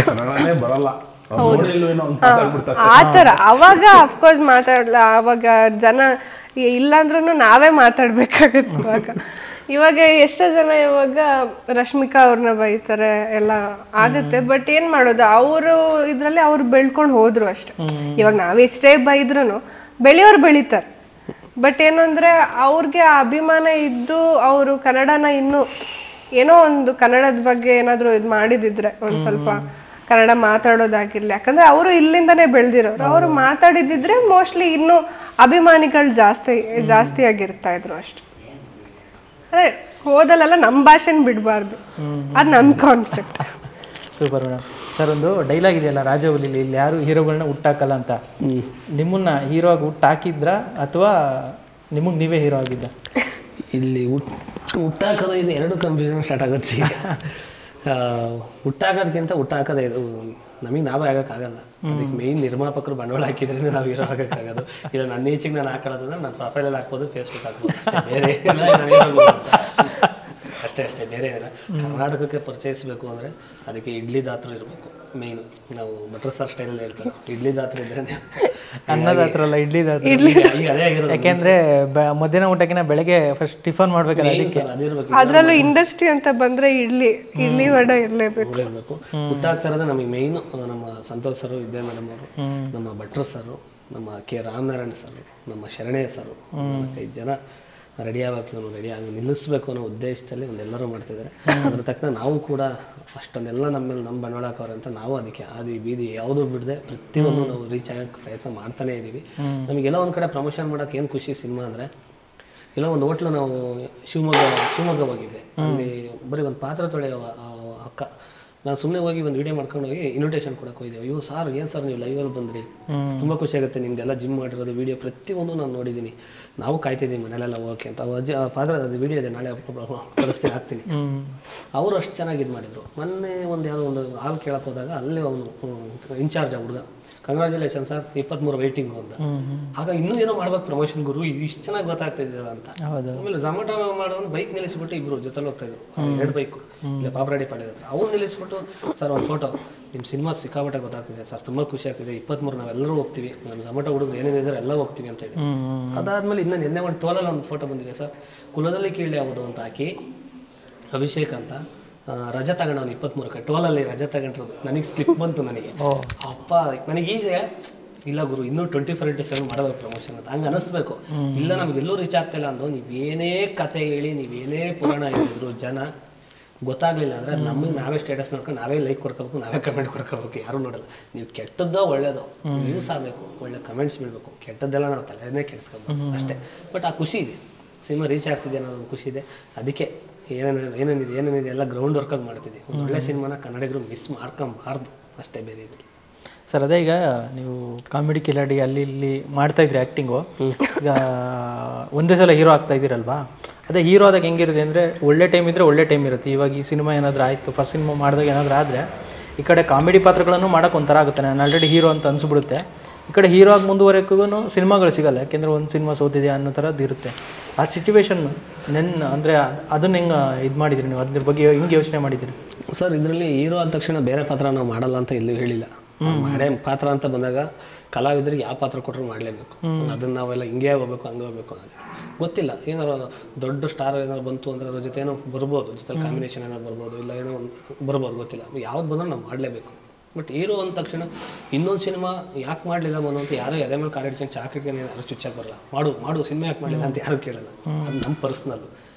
Speaker 3: ಕನ್ನಡನೇ ಬರಲ್ಲ,
Speaker 4: ಆ ಥರ. ಅವಾಗ ಅಫ್ಕೋರ್ಸ್ ಮಾತಾಡಲ್ಲ, ಅವಾಗ ಜನ ಇಲ್ಲಾಂದ್ರೂ ನಾವೇ ಮಾತಾಡ್ಬೇಕಾಗತ್ತೆ. ಇವಾಗ ಇವಾಗ ಎಷ್ಟೋ ಜನ ಇವಾಗ ರಶ್ಮಿಕಾ ಅವ್ರನ್ನ ಬೈತಾರೆ ಎಲ್ಲ ಆಗುತ್ತೆ, ಬಟ್ ಏನ್ ಮಾಡೋದು, ಅವರು ಇದ್ರಲ್ಲಿ ಅವ್ರು ಬೆಳ್ಕೊಂಡು ಹೋದ್ರು ಅಷ್ಟೆ. ಇವಾಗ ನಾವೆಷ್ಟೇ ಬೈದ್ರು ಬೆಳೆಯೋರು ಬೆಳಿತಾರೆ, ಬಟ್ ಏನಂದ್ರೆ ಅವ್ರಿಗೆ ಅಭಿಮಾನ ಇದ್ದು ಅವರು ಕನ್ನಡನ ಇನ್ನು ಏನೋ ಒಂದು ಕನ್ನಡದ ಬಗ್ಗೆ ಏನಾದ್ರು ಇದು ಮಾಡಿದಿದ್ರೆ, ಒಂದ್ ಸ್ವಲ್ಪ ಕನ್ನಡ ಮಾತಾಡೋದಾಗಿರ್ಲಿ, ಯಾಕಂದ್ರೆ ಅವರು ಇಲ್ಲಿಂದಾನೇ ಬೆಳೆದಿರೋರು, ಅವರು ಮಾತಾಡಿದಿದ್ರೆ ಮೋಸ್ಟ್ಲಿ ಇನ್ನೂ ಅಭಿಮಾನಿಗಳು ಜಾಸ್ತಿ ಆಗಿರ್ತಾ ಇದ್ರು ಅಷ್ಟೆ. ಅದೇ ಓದಲೆಲ್ಲ ನಮ್ಮ ಭಾಷೆನ ಬಿಡಬಾರ್ದು, ಅದು ನನ್ನ ಕಾನ್ಸೆಪ್ಟ್.
Speaker 2: Super madam. ಸರ್, ಒಂದು ಡೈಲಾಗ್ ಇದೆಯಲ್ಲ ರಾಜವಲಿಲಿ, ಇಲ್ಲಿ ಯಾರು ಹೀರೋಗಳನ್ನ ಹುಟ್ಟಾಕಲ್ಲ ಅಂತ. ನಿಮ್ಮನ್ನ ಹೀರೋ ಆಗಿ ಹುಟ್ಟಾಕಿದ್ರ ಅಥವಾ ನಿಮಗೆ ನೀವೇ ಹೀರೋ ಆಗಿದ್ದ?
Speaker 1: ಇಲ್ಲಿ ಹುಟ್ಟಾಕೋದು ಇದು ಎರಡು ಕನ್ಫ್ಯೂಷನ್ ಸ್ಟಾರ್ಟ್ ಆಗುತ್ತೆ ಈಗ. ಹುಟ್ಟಾಕೋದಕ್ಕಿಂತ ಹುಟ್ಟಾಕೋದೇ ಇದು ನಮಗೆ ನಾವೇ ಆಗೋಕ್ಕಾಗಲ್ಲ. ಅದಕ್ಕೆ ಮೇಯ್ನ್ ನಿರ್ಮಾಪಕರು ಬಂಡವಾಳ ಹಾಕಿದ್ರೆ ನಾವು ಹೀರೋ ಆಗೋಕ್ಕಾಗೋದು. ಇಲ್ಲ ನನ್ನ ಈಚೆಗೆ ನಾನು ಹಾಕೊಳ್ಳೋದಂದ್ರೆ ನಾನು ಪ್ರೊಫೈಲಲ್ಲಿ ಹಾಕ್ಬೋದು, ಫೇಸ್ಬುಕ್ ಹಾಕ್ಬೋದು, ಅಷ್ಟೇ. ಬೇರೆ ಅಷ್ಟೇ ಬೇರೆ ಏನಿಲ್ಲ. ಕರ್ನಾಟಕಕ್ಕೆ ಪರಿಚಯಿಸಬೇಕು ಅಂದರೆ ಅದಕ್ಕೆ ಇಡ್ಲಿ ದಾತ್ರ ಇರಬೇಕು ಮೇಯ್ನು. ನಾವು ಬಟರ್ ಸಾರ್ ಸ್ಟೈಲಲ್ಲಿ ಹೇಳ್ತಾರೆ, ಇಡ್ಲಿ ದಾತ್ರ ಇದ್ರೆ
Speaker 2: ಅನ್ನದಾತ್ರ ಅಲ್ಲ, ಇಡ್ಲಿ ದಾತ್ರ.
Speaker 1: ಈಗ ಅದೇ ಆಗಿರೋದು.
Speaker 2: ಯಾಕೆಂದ್ರೆ ಮಧ್ಯಾಹ್ನ ಊಟಕ್ಕಿಂತ ಬೆಳಗ್ಗೆ ಫಸ್ಟ್ ಟಿಫನ್ ಮಾಡ್ಬೇಕಲ್ಲ, ಅದಕ್ಕೆ
Speaker 1: ಅದಿರ್ಬೇಕು.
Speaker 4: ಅದ್ರಲ್ಲೂ ಇಂಡಸ್ಟ್ರಿ ಅಂತ ಬಂದ್ರೆ ಇಡ್ಲಿ ವಡೆ ಇರಲೇಬೇಕು.
Speaker 1: ಹುಟ್ಟಾಗ್ತಾ ಇರೋದು ನಮಗೆ ಮೇಯ್ನು ನಮ್ಮ ಸಂತೋಷ್ ಸರು, ವಿದ್ಯಾ ಮೇಡಮ್ ಅವರು, ನಮ್ಮ ಭಟ್ರು ಸರು, ನಮ್ಮ ಕೆ ರಾಮನಾರಾಯಣ್ ಸರು, ನಮ್ಮ ಶರಣಯ್ಯ ಸರು, 4-5 ಜನ ರೆಡಿ ಆಗಬೇಕು, ಇವನು ರೆಡಿ ಆಗಿ ನಿಲ್ಲಿಸ್ಬೇಕು ಅನ್ನೋ ಉದ್ದೇಶದಲ್ಲಿ ಒಂದೆಲ್ಲರೂ ಮಾಡ್ತಿದ್ದಾರೆ. ಅದ್ರ ತಕ್ಕ ನಾವು ಕೂಡ ಅಷ್ಟೊಂದೆಲ್ಲ ನಮ್ಮ ಬಂಡವಾಳ ಹಾಕೋರು ಅಂತ ನಾವು ಅದಕ್ಕೆ ಆದಿ ಬೀದಿ ಯಾವುದೂ ಬಿಡದೆ ಪ್ರತಿಯೊಂದು ನಾವು ರೀಚ್ ಆಗೋಕ್ಕೆ ಪ್ರಯತ್ನ ಮಾಡ್ತಾನೇ ಇದ್ದೀವಿ. ನಮಗೆಲ್ಲ ಒಂದು ಕಡೆ ಪ್ರಮೋಷನ್ ಮಾಡೋಕೆ ಏನು ಖುಷಿ ಸಿನಿಮಾ ಅಂದರೆ, ಇಲ್ಲ ಒಂದು ಹೋಟ್ಲು ನಾವು ಶಿವಮೊಗ್ಗ ಹೋಗಿದ್ದೆ, ಅಲ್ಲಿ ಬರೀ ಒಂದು ಪಾತ್ರೆ ತೊಳೆಯೋ ಅಕ್ಕ, ನಾನು ಸುಮ್ಮನೆ ಹೋಗಿ ಒಂದು ವಿಡಿಯೋ ಮಾಡ್ಕೊಂಡು ಹೋಗಿ ಇನ್ವಿಟೇಷನ್ ಕೊಡಕ್ಕೆ ಹೋಗಿದ್ದೇವೆ. ಇವು ಸಾರ್ ಏನು ಸರ್ ನೀವು ಲೈವಲ್ಲಿ ಬಂದ್ರಿ, ತುಂಬ ಖುಷಿ ಆಗುತ್ತೆ, ನಿಮ್ದೆಲ್ಲ ಜಿಮ್ ಮಾಡಿರೋದು ವಿಡಿಯೋ ಪ್ರತಿಯೊಂದು ನಾನು ನೋಡಿದ್ದೀನಿ, ನಾವು ಕಾಯ್ತಿದ್ದೀವಿ ಮನೇಲೆಲ್ಲ ಹೋಗಕ್ಕೆ ಅಂತ. ಪಾತ್ರ ಅದು ವಿಡಿಯೋ ಇದೆ, ನಾಳೆ ಕಳಿಸ್ತೀನಿ ಹಾಕ್ತೀನಿ. ಅವರು ಅಷ್ಟು ಚೆನ್ನಾಗಿ ಇದು ಮಾಡಿದರು. ಮೊನ್ನೆ ಯಾವುದೋ ಒಂದು ಹಾಲು ಕೇಳಕ್ಕೆ ಹೋದಾಗ ಅಲ್ಲೇ ಅವನು ಇನ್ಚಾರ್ಜ್ ಹುಡುಗ, ಕಂಗ್ರ್ಯಾಚುಲೇಷನ್ ಸರ್ 23 ವೈಟಿಂಗು ಅಂತ. ಆಗ ಇನ್ನೂ ಏನೋ ಮಾಡ್ಬೇಕು ಪ್ರಮೋಷನ್ ಗುರು, ಇಷ್ಟು ಚೆನ್ನಾಗಿ ಗೊತ್ತಾಗ್ತಿದ್ದಲ್ಲ ಅಂತ. ಆಮೇಲೆ ಝೊಮ್ಯಾಟೊ ಮಾಡೋನು ಬೈಕ್ ನಿಲ್ಲಿಸ್ಬಿಟ್ಟು ಇಬ್ಬರು ಜೊತೆಲಿ ಹೋಗ್ತಾಯಿದ್ರು, 2 ಬೈಕು ಇಲ್ಲ ಪಾಪರಾಡಿ ಪಾಳ್ಯದ ಹತ್ರ. ಅವ್ನು ನಿಲ್ಲಿಸ್ಬಿಟ್ಟು ಸರ್ ಒಂದು ಫೋಟೋ, ನಿಮ್ಮ ಸಿನಿಮಾ ಸಿಕ್ಕಾಪಟ್ಟೆ ಗೊತ್ತಾಗ್ತಿದೆ ಸರ್, ತುಂಬ ಖುಷಿ ಆಗ್ತಿದೆ, 23 ನಾವೆಲ್ಲರೂ ಹೋಗ್ತೀವಿ, ನಮ್ಮ ಝೊಮ್ಯಾಟೊ ಹುಡುಗರು ಏನೇನಿದ್ದಾರೆ ಎಲ್ಲ ಹೋಗ್ತೀವಿ ಅಂತ ಹೇಳಿ. ಅದಾದಮೇಲೆ ಇನ್ನೂ ನಿನ್ನೆ ಒಂದು ಟೋಲಲ್ಲಿ ಒಂದು ಫೋಟೋ ಬಂದಿದೆ ಸರ್, ಕುಲದಲ್ಲಿ ಕೀಳಿ ಯಾವುದು ಅಂತ ಹಾಕಿ ಅಭಿಷೇಕ್ ಅಂತ ರಜೆ ತಗೊಂಡವನು 23ಕ್ಕೆ ಟೋಲಲ್ಲಿ ರಜೆ ತಗೊಂಡಿರೋದು. ನನಗೆ ಸ್ಲಿಪ್ ಬಂತು, ನನಗೆ ಅಪ್ಪ ನನಗೀಗ ಇಲ್ಲ ಗುರು ಇನ್ನೂ 24/7 ಮಾಡೋದು ಪ್ರಮೋಷನ್ ಅಂತ ಹಂಗೆ ಅನ್ನಿಸ್ಬೇಕು. ಇಲ್ಲ ನಮಗೆಲ್ಲೂ ರೀಚ್ ಆಗ್ತಾಯಿಲ್ಲ ಅಂದು ನೀವೇನೇ ಕತೆ ಹೇಳಿ, ನೀವೇನೇ ಪುರಾಣ ಹೇಳಿದ್ರು ಜನ ಗೊತ್ತಾಗಲಿಲ್ಲ ಅಂದರೆ ನಮಗೆ ನಾವೇ ಸ್ಟೇಟಸ್ ನೋಡ್ಕೊಂಡು ನಾವೇ ಲೈಕ್ ಕೊಡ್ಕೋಬೇಕು, ನಾವೇ ಕಮೆಂಟ್ ಕೊಡ್ಕೋಬೇಕು, ಯಾರೂ ನೋಡಲ್ಲ. ನೀವು ಕೆಟ್ಟದ್ದೋ ಒಳ್ಳೇದೋ ವ್ಯೂಸ್ ಆಗಬೇಕು, ಒಳ್ಳೆ ಕಮೆಂಟ್ಸ್ ಬೀಳಬೇಕು, ಕೆಟ್ಟದ್ದೆಲ್ಲ ನಾವು ತಲೆನೇ ಕೆಡಿಸ್ಕೋಬೇಕು ಅಷ್ಟೇ. ಬಟ್ ಆ ಖುಷಿ ಇದೆ, ಸಿನಿಮಾ ರೀಚ್ ಆಗ್ತಿದೆ ಅನ್ನೋ ಒಂದು ಖುಷಿ ಇದೆ. ಅದಕ್ಕೆ ಏನೇನಿದೆ ಎಲ್ಲ ಗ್ರೌಂಡ್ ವರ್ಕಾಗಿ ಮಾಡ್ತಿದ್ವಿ. ಒಂದು ಒಳ್ಳೆ ಸಿನಿಮಾನ ಕನ್ನಡಿಗರು ಮಿಸ್ ಮಾಡ್ಕೊಂಬಾರ್ದು ಅಷ್ಟೇ, ಬೇರೆ ಇದೆ.
Speaker 2: ಸರ್, ಅದೇ ಈಗ ನೀವು ಕಾಮಿಡಿ ಕಿಲಾಡಿ ಅಲ್ಲಿ ಇಲ್ಲಿ ಮಾಡ್ತಾಯಿದ್ರಿ ಆ್ಯಕ್ಟಿಂಗು, ಈಗ ಒಂದೇ ಸಲ ಹೀರೋ ಆಗ್ತಾ ಇದ್ದೀರಲ್ವಾ? ಅದೇ ಹೀರೋ ಆದಾಗ ಹೆಂಗಿರುತ್ತೆ ಅಂದರೆ ಒಳ್ಳೆ ಟೈಮ್ ಇದ್ದರೆ ಒಳ್ಳೆ ಟೈಮ್ ಇರುತ್ತೆ. ಇವಾಗ ಈ ಸಿನಿಮಾ ಏನಾದರೂ ಆಯಿತು, ಫಸ್ಟ್ ಸಿನಿಮಾ ಮಾಡಿದಾಗ ಏನಾದರೂ ಆದರೆ ಈ ಕಡೆ ಕಾಮಿಡಿ ಪಾತ್ರಗಳನ್ನು ಮಾಡೋಕೆ ಒಂಥರ ಆಗುತ್ತೆ, ನಾನು ಆಲ್ರೆಡಿ ಹೀರೋ ಅಂತ ಅನಿಸ್ಬಿಡುತ್ತೆ. ಈ ಕಡೆ ಹೀರೋ ಆಗಿ ಮುಂದುವರೆಗೂ ಸಿನಿಮಾಗಳು ಸಿಗೋಲ್ಲ, ಯಾಕೆಂದರೆ ಒಂದು ಸಿನಿಮಾ ಸೋತಿದೆ ಅನ್ನೋ ಥರದ್ದು ಇರುತ್ತೆ. ಆ ಸಿಚುವೇಶನ್ ಅಂದರೆ ಅದನ್ನು ಹೆಂಗೆ ಇದು ಮಾಡಿದ್ರಿ ನೀವು, ಅದ್ರ ಬಗ್ಗೆ ಹೆಂಗೆ ಯೋಚನೆ ಮಾಡಿದ್ದೀರಿ?
Speaker 1: ಸರ್, ಇದರಲ್ಲಿ ಹೀರೋ ಆದ ತಕ್ಷಣ ಬೇರೆ ಪಾತ್ರ ನಾವು ಮಾಡಲ್ಲ ಅಂತ ಎಲ್ಲೂ ಹೇಳಿಲ್ಲ. ಮಾಡೇ ಪಾತ್ರ ಅಂತ ಬಂದಾಗ ಕಲಾವಿದರಿಗೆ ಯಾವ ಪಾತ್ರ ಕೊಟ್ಟರು ಮಾಡಲೇಬೇಕು. ಅದನ್ನು ನಾವೆಲ್ಲ ಹಿಂಗೆ ಹೋಗ್ಬೇಕು ಹಂಗೆ ಹೋಗ್ಬೇಕು ಅನ್ನೋದು ಗೊತ್ತಿಲ್ಲ. ಏನಾರು ದೊಡ್ಡ ಸ್ಟಾರ್ ಏನಾರು ಬಂತು ಅಂದರೆ ಅದ್ರ ಜೊತೆ ಏನೋ ಬರ್ಬೋದು, ಜೊತೆ ಕಾಂಬಿನೇಷನ್ ಏನಾರು ಬರ್ಬೋದು, ಇಲ್ಲ ಏನೋ ಬರ್ಬೋದು, ಗೊತ್ತಿಲ್ಲ. ಯಾವ್ದು ಬಂದರೂ ನಾವು ಮಾಡಲೇಬೇಕು. ಬಟ್ ಹೀರೋ ಅಂದ ತಕ್ಷಣ ಇನ್ನೊಂದು ಸಿನಿಮಾ ಯಾಕೆ ಮಾಡಲಿಲ್ಲ ಅಂತ ಯಾರು ಎದೆ ಮೇಲೆ ಕಾರ್ ಹಿಡ್ಕೊಂಡು ಚಾಕ್ ಹಿಡ್ಕೊಂಡು ಯಾರು ಚುಚ್ಚಾಕ್ ಬರಲ್ಲ. ಮಾಡು ಸಿನಿಮಾ ಯಾಕೆ ಮಾಡಲಿಲ್ಲ ಅಂತ ಯಾರು ಕೇಳಲ್ಲ. ಅದು ನಮ್ಮ ಪರ್ಸ್ನಲ್ಲು.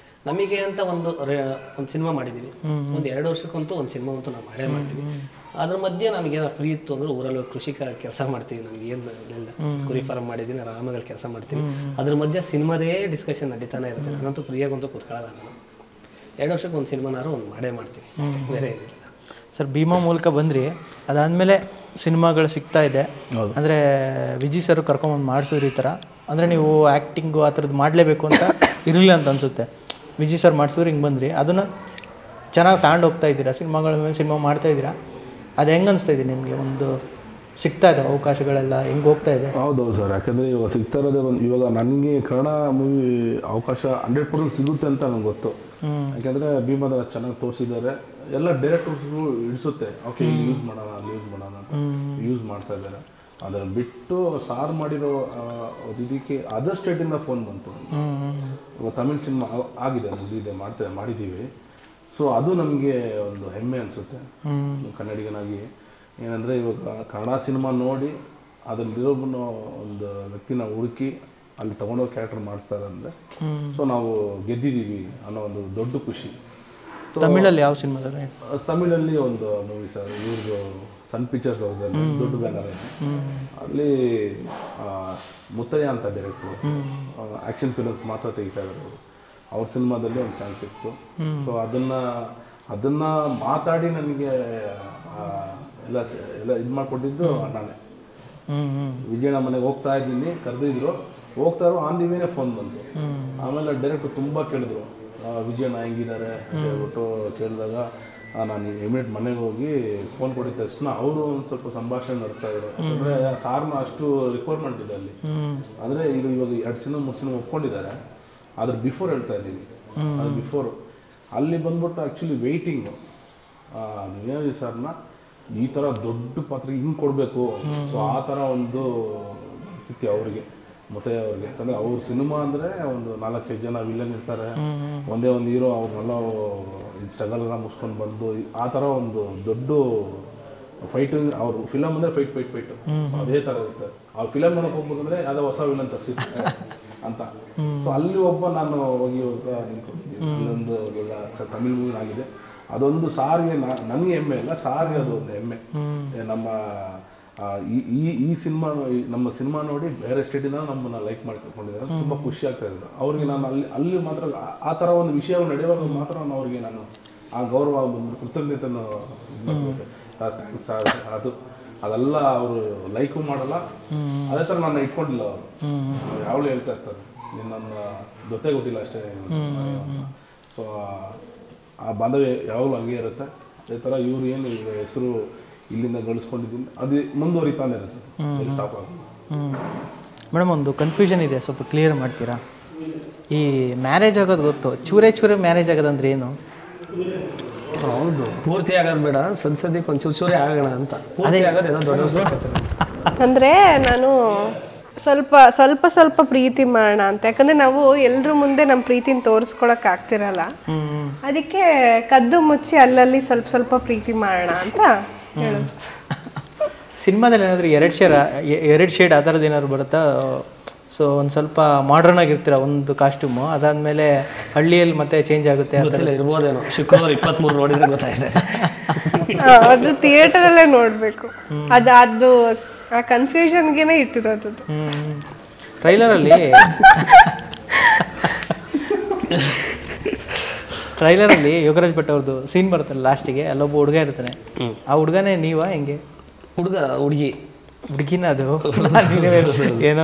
Speaker 1: ನಮಗೆ ಅಂತ ಒಂದು ಸಿನಿಮಾ ಮಾಡಿದ್ದೀವಿ, ಒಂದು 2 ವರ್ಷಕ್ಕಂತೂ ಒಂದು ಸಿನಿಮಾ ಅಂತೂ ನಾವು ಮಾಡೇ ಮಾಡ್ತೀವಿ. ಅದ್ರ ಮಧ್ಯೆ ನಮಗೇನೋ ಫ್ರೀ ಇತ್ತು ಅಂದರೆ ಊರಲ್ಲಿ ಕೃಷಿಕ ಕೆಲಸ ಮಾಡ್ತೀವಿ. ನನಗೇನು ಇಲ್ಲ, ಕುರಿ ಫಾರ್ಮ್ ಮಾಡಿದ್ದೀನಿ, ಆರಾಮಾಗಿ ಕೆಲಸ ಮಾಡ್ತೀವಿ. ಅದ್ರ ಮಧ್ಯೆ ಸಿನಿಮಾದೇ ಡಿಸ್ಕಷನ್ ನಡೀತಾನೆ ಇರುತ್ತೆ. ನಾನಂತೂ ಫ್ರೀಯಾಗಂತೂ ಕೂತ್ಕೊಳ್ಳಲ್ಲ. ನಾನು 2 ವರ್ಷಕ್ಕೆ ಒಂದು ಸಿನಿಮಾನಾರು ಒಂದು ಮಾಡೇ ಮಾಡ್ತೀವಿ, ಬೇರೆ ಏನಿಲ್ಲ.
Speaker 2: ಸರ್, ಭೀಮಾ ಮೂಲಕ ಬಂದ್ರಿ, ಅದಾದಮೇಲೆ ಸಿನಿಮಾಗಳು ಸಿಗ್ತಾ ಇದೆ ಅಂದರೆ ವಿಜಯ್ ಸರ್ ಕರ್ಕೊಂಬಂದು ಮಾಡಿಸಿದ್ರು ಈ ಥರ. ಅಂದರೆ ನೀವು ಆ್ಯಕ್ಟಿಂಗು ಆ ಥರದ್ದು ಮಾಡಲೇಬೇಕು ಅಂತ ಇರಲಿಲ್ಲ ಅಂತ ಅನಿಸುತ್ತೆ. ವಿಜಯ್ ಸರ್ ಮಾಡಿಸಿದ್ರು, ಹಿಂಗೆ ಬಂದ್ರಿ, ಅದನ್ನು ಚೆನ್ನಾಗಿ ತಗೊಂಡು ಹೋಗ್ತಾ ಇದ್ದೀರಾ, ಸಿನಿಮಾಗಳ ಮೇಲೆ ಸಿನಿಮಾ ಮಾಡ್ತಾಯಿದ್ದೀರಾ. ಅದು ಹೆಂಗೆ ಅನಿಸ್ತಾ ಇದೆ ನಿಮಗೆ? ಒಂದು ಸಿಗ್ತಾ ಇದೆ ಅವಕಾಶಗಳೆಲ್ಲ ಹೆಂಗೆ ಹೋಗ್ತಾ ಇದೆ?
Speaker 3: ಹೌದೌದು ಸರ್, ಯಾಕಂದರೆ ಇವಾಗ ಸಿಗ್ತಾ ಇರೋದೇ ಇವಾಗ ನನಗೆ ಕನ್ನಡ ಮೂವಿ ಅವಕಾಶ 100% ಸಿಗುತ್ತೆ ಅಂತ ನನಗೆ ಗೊತ್ತು. ಯಾಕೆಂದರೆ ಭೀಮಾದ ಚೆನ್ನಾಗಿ ತೋರಿಸಿದ್ದಾರೆ, ಎಲ್ಲ ಡೈರೆಕ್ಟರ್ಸ್ಗಳು ಇಡಿಸುತ್ತೆ, ಓಕೆ ಯೂಸ್ ಮಾಡೋಣ ಅಂತ ಯೂಸ್ ಮಾಡ್ತಾ ಇದ್ದಾರೆ. ಅದನ್ನು ಬಿಟ್ಟು ಸಾರ್ ಮಾಡಿರೋ ಇದಕ್ಕೆ ಅದರ್ ಸ್ಟೇಟಿಂದ ಫೋನ್ ಬಂತು. ಇವಾಗ ತಮಿಳ್ ಸಿನಿಮಾ ಆಗಿದೆ, ಇದೆ ಮಾಡಿದ್ದೀವಿ. ಸೊ ಅದು ನಮಗೆ ಒಂದು ಹೆಮ್ಮೆ ಅನಿಸುತ್ತೆ ಕನ್ನಡಿಗನಾಗಿ. ಏನಂದರೆ ಇವಾಗ ಕನ್ನಡ ಸಿನಿಮಾ ನೋಡಿ ಅದರಲ್ಲಿರೋ ಒಂದು ವ್ಯಕ್ತಿನ ಹುಡುಕಿ ಅಲ್ಲಿ ತೊಗೊಂಡೋಗಿ ಕ್ಯಾರೆಕ್ಟರ್ ಮಾಡಿಸ್ತಾರೆ ಅಂದರೆ ಸೊ ನಾವು ಗೆದ್ದಿದ್ದೀವಿ ಅನ್ನೋ ಒಂದು ದೊಡ್ಡ ಖುಷಿ. ಸೊ
Speaker 2: ತಮಿಳಲ್ಲಿ ಯಾವ ಸಿನಿಮಾದಲ್ಲಿ?
Speaker 3: ತಮಿಳಲ್ಲಿ ಒಂದು ಮೂವಿ ಸರ್, ಇವ್ರದ್ದು ಸನ್ ಪಿಕ್ಚರ್ಸ್ ಅವ್ರದ್ದು ದೊಡ್ಡ ಬ್ಯಾನರ್ ಅಲ್ಲಿ ಮುತ್ತಯ್ಯ ಅಂತ ಡೈರೆಕ್ಟ್ರು, ಆ್ಯಕ್ಷನ್ ಫಿಲ್ಮ್ಸ್ ಮಾತ್ರ ತೆಗಿತಾ ಇದ್ದಾರೆ. ಅವ್ರ ಸಿನಿಮಾದಲ್ಲಿ ಒಂದು ಚಾನ್ಸ್ ಇತ್ತು. ಸೊ ಅದನ್ನು ಮಾತಾಡಿ ನನಗೆ ಎಲ್ಲ ಇದು ಮಾಡಿಕೊಟ್ಟಿದ್ದು ನಾನೇ. ವಿಜಯಣ್ಣ ಮನೆಗೆ ಹೋಗ್ತಾ ಇದ್ದೀನಿ, ಕರೆದಿದ್ರು, ಹೋಗ್ತಾರೋ ಆನ್ ದಿ ವೇನೇ ಫೋನ್ ಬಂತು. ಆಮೇಲೆ ಡೈರೆಕ್ಟ್ರು ತುಂಬ ಕೇಳಿದ್ರು, ವಿಜಯಣ್ಣ ಹೆಂಗಿದ್ದಾರೆ ಅಂತ ಹೇಳ್ಬಿಟ್ಟು ಕೇಳಿದಾಗ ನಾನು ಇಮಿಡಿಯೇಟ್ ಮನೆಗೆ ಹೋಗಿ ಫೋನ್ ಕೊಟ್ಟಿದ ತಕ್ಷಣ ಅವರು ಒಂದು ಸ್ವಲ್ಪ ಸಂಭಾಷಣೆ ನಡೆಸ್ತಾ ಇದ್ರು. ಅಂದರೆ ಸಾರ್ನ ಅಷ್ಟು ರಿಕ್ವೈರ್ಮೆಂಟ್ ಇದೆ ಅಲ್ಲಿ. ಅಂದರೆ ಇವಾಗ 2 ಸಿನಿಮಾ 3 ಸಿನಿಮಾ ಒಪ್ಕೊಂಡಿದ್ದಾರೆ, ಅದ್ರ ಬಿಫೋರ್ ಹೇಳ್ತಾ ಇದ್ದೀವಿ. ಅದು ಬಿಫೋರು ಅಲ್ಲಿ ಬಂದ್ಬಿಟ್ಟು ಆ್ಯಕ್ಚುಲಿ ವೆಯ್ಟಿಂಗು ನೀವೇನು ಸರ್ನ ಈ ಥರ ದೊಡ್ಡ ಪಾತ್ರೆ ಹಿಂಗೆ ಕೊಡಬೇಕು. ಸೊ ಆ ಥರ ಒಂದು ಸ್ಥಿತಿ ಅವ್ರಿಗೆ, ಮುತ್ತಯ್ಯ ಅವ್ರಿಗೆ. ಯಾಕಂದರೆ ಅವ್ರ ಸಿನಿಮಾ ಅಂದರೆ ಒಂದು 4-5 ಜನ ವಿಲನ್ ಇರ್ತಾರೆ, ಒಂದೇ ಒಂದು ಹೀರೋ, ಅವ್ರನ್ನೆಲ್ಲ ಸ್ಟ್ರಗಲ್ನ ಮುಗಿಸ್ಕೊಂಡು ಬಂದು ಆ ಥರ ಒಂದು ದೊಡ್ಡ ಫೈಟಿಂಗ್. ಅವ್ರ ಫಿಲಮ್ ಅಂದರೆ ಫೈಟ್ ಅದೇ ಥರ ಇರುತ್ತೆ. ಆ ಫಿಲಮ್ ನೋಡೋಕೆ ಹೋಗ್ಬೇಕಂದ್ರೆ ಯಾವುದೋ ಹೊಸ ವಿಲನ್ ತರಿಸಿರ್ತಾರೆ ಅಂತ. ಸೊ ಅಲ್ಲಿ ಒಬ್ಬ ನಾನು ಹೋಗಿ ಅಲ್ಲೊಂದು ತಮಿಳ್ ಮೂವಿ ಆಗಿದೆ. ಅದೊಂದು ಸಾರಿಗೆ ನನಗೆ ಹೆಮ್ಮೆ ಇಲ್ಲ, ಸಾರಿಗೆ ಅದು ಒಂದು ಹೆಮ್ಮೆ. ನಮ್ಮ ಈ ಸಿನಿಮಾ, ನಮ್ಮ ಸಿನಿಮಾ ನೋಡಿ ಬೇರೆ ಸ್ಟೇಟಿಂದ ನಮ್ಮನ್ನ ಲೈಕ್ ಮಾಡ್ಕೊಂಡಿದ್ದಾರೆ. ತುಂಬ ಖುಷಿ ಆಗ್ತಾ ಇದೆ ಅವ್ರಿಗೆ. ನಾನು ಅಲ್ಲಿ ಮಾತ್ರ ಆ ಥರ ಒಂದು ವಿಷಯ ನಡೆಯುವಾಗ ಮಾತ್ರ ನಾನು ಅವ್ರಿಗೆ ನಾನು ಆ ಗೌರವ ಕೃತಜ್ಞತೆಯನ್ನು ಥ್ಯಾಂಕ್ಸ್. ಅದೆಲ್ಲ ಅವರು ಲೈಕು ಮಾಡಲ್ಲ, ಅದೇ ಥರ ನಾನು ಇಟ್ಕೊಂಡಿಲ್ಲ. ಅವರು ಯಾವಾಗಲೂ ಹೇಳ್ತಾ ಇರ್ತಾರೆ, ನನ್ನ ಗೊತ್ತೇ ಗೊತ್ತಿಲ್ಲ ಅಷ್ಟೇ. ಸೊ ಆ ಬಾಂಧವ್ಯ ಯಾವಾಗಲೂ ಹಂಗೆ ಇರುತ್ತೆ. ಅದೇ ಥರ ಇವ್ರು ಏನು ಹೆಸರು ಇಲ್ಲಿಂದ ಗಳಿಸ್ಕೊಂಡಿದ್ದೀನಿ, ಅದು ಮುಂದುವರಿತಾನೆ ಇರುತ್ತೆ, ಸ್ಟಾಪ್ ಆಗುತ್ತೆ.
Speaker 2: ಮೇಡಮ್, ಒಂದು ಕನ್ಫ್ಯೂಷನ್ ಇದೆ, ಸ್ವಲ್ಪ ಕ್ಲಿಯರ್ ಮಾಡ್ತೀರಾ? ಈ ಮ್ಯಾರೇಜ್ ಆಗೋದು ಗೊತ್ತು, ಚೂರೇ ಮ್ಯಾರೇಜ್ ಆಗೋದಂದ್ರೆ ಏನು?
Speaker 1: ಹೌದು, ಪೂರ್ತಿ ಆಗೋದು ಬೇಡ, ಸದ್ಯಕ್ಕೆ ಒಂದು ಚೂರೇ ಆಗೋಣ ಅಂತ. ಪೂರ್ತಿ ಆಗೋದು ಏನೋ ದೊಡ್ಡ
Speaker 4: ಅಂದರೆ ನಾನು ಸ್ವಲ್ಪ ಪ್ರೀತಿ ಮಾಡೋಣ ಅಂತ. ಯಾಕಂದ್ರೆ ನಾವು ಎಲ್ಲರ ಮುಂದೆ ನಮ್ಮ ಪ್ರೀತಿನ ತೋರಿಸ್ಕೊಳಕ್ ಆಗ್ತಿರಲ್ಲ, ಅದಕ್ಕೆ ಕದ್ದು ಮುಚ್ಚಿ ಅಲ್ಲಲ್ಲಿ ಸ್ವಲ್ಪ ಪ್ರೀತಿ ಮಾಡೋಣ ಅಂತ ಹೇಳೋದು.
Speaker 2: ಸಿನಿಮಾದಲ್ಲಿ ಏನಾದರೂ 2 ಶೇಡ್ ಆ ಥರದ್ದು ಏನಾದ್ರು ಬರುತ್ತಾ? ಸೊ ಒಂದು ಸ್ವಲ್ಪ ಮಾಡ್ರನ್ ಆಗಿರ್ತೀರ ಒಂದು ಕಾಸ್ಟ್ಯೂಮು, ಅದಾದಮೇಲೆ ಹಳ್ಳಿಯಲ್ಲಿ ಮತ್ತೆ ಚೇಂಜ್ ಆಗುತ್ತೆ
Speaker 1: ಇರ್ಬೋದೇನೋ. ಶುಕ್ರವಾರ 23 ನೋಡಿದ್ರೆ ಗೊತ್ತಾಗಿದೆ.
Speaker 4: ಅದು ಥಿಯೇಟರಲ್ಲೇ ನೋಡಬೇಕು. ಅದು ಆ ಕನ್ಫ್ಯೂಷನ್ಗೆನೇ ಇಟ್ಟಿರೋದು.
Speaker 2: ಟ್ರೈಲರಲ್ಲಿ ಯೋಗರಾಜ್ ಭಟ್ ಅವ್ರದ್ದು ಸೀನ್ ಬರುತ್ತಲ್ಲ ಲಾಸ್ಟಿಗೆ, ಅಲ್ಲೊಬ್ಬ ಹುಡುಗ ಇರ್ತಾನೆ. ಆ ಹುಡುಗನೇ ನೀವಾ ಹೆಂಗೆ? ಹುಡುಗಿನ ಅದು ಏನೋ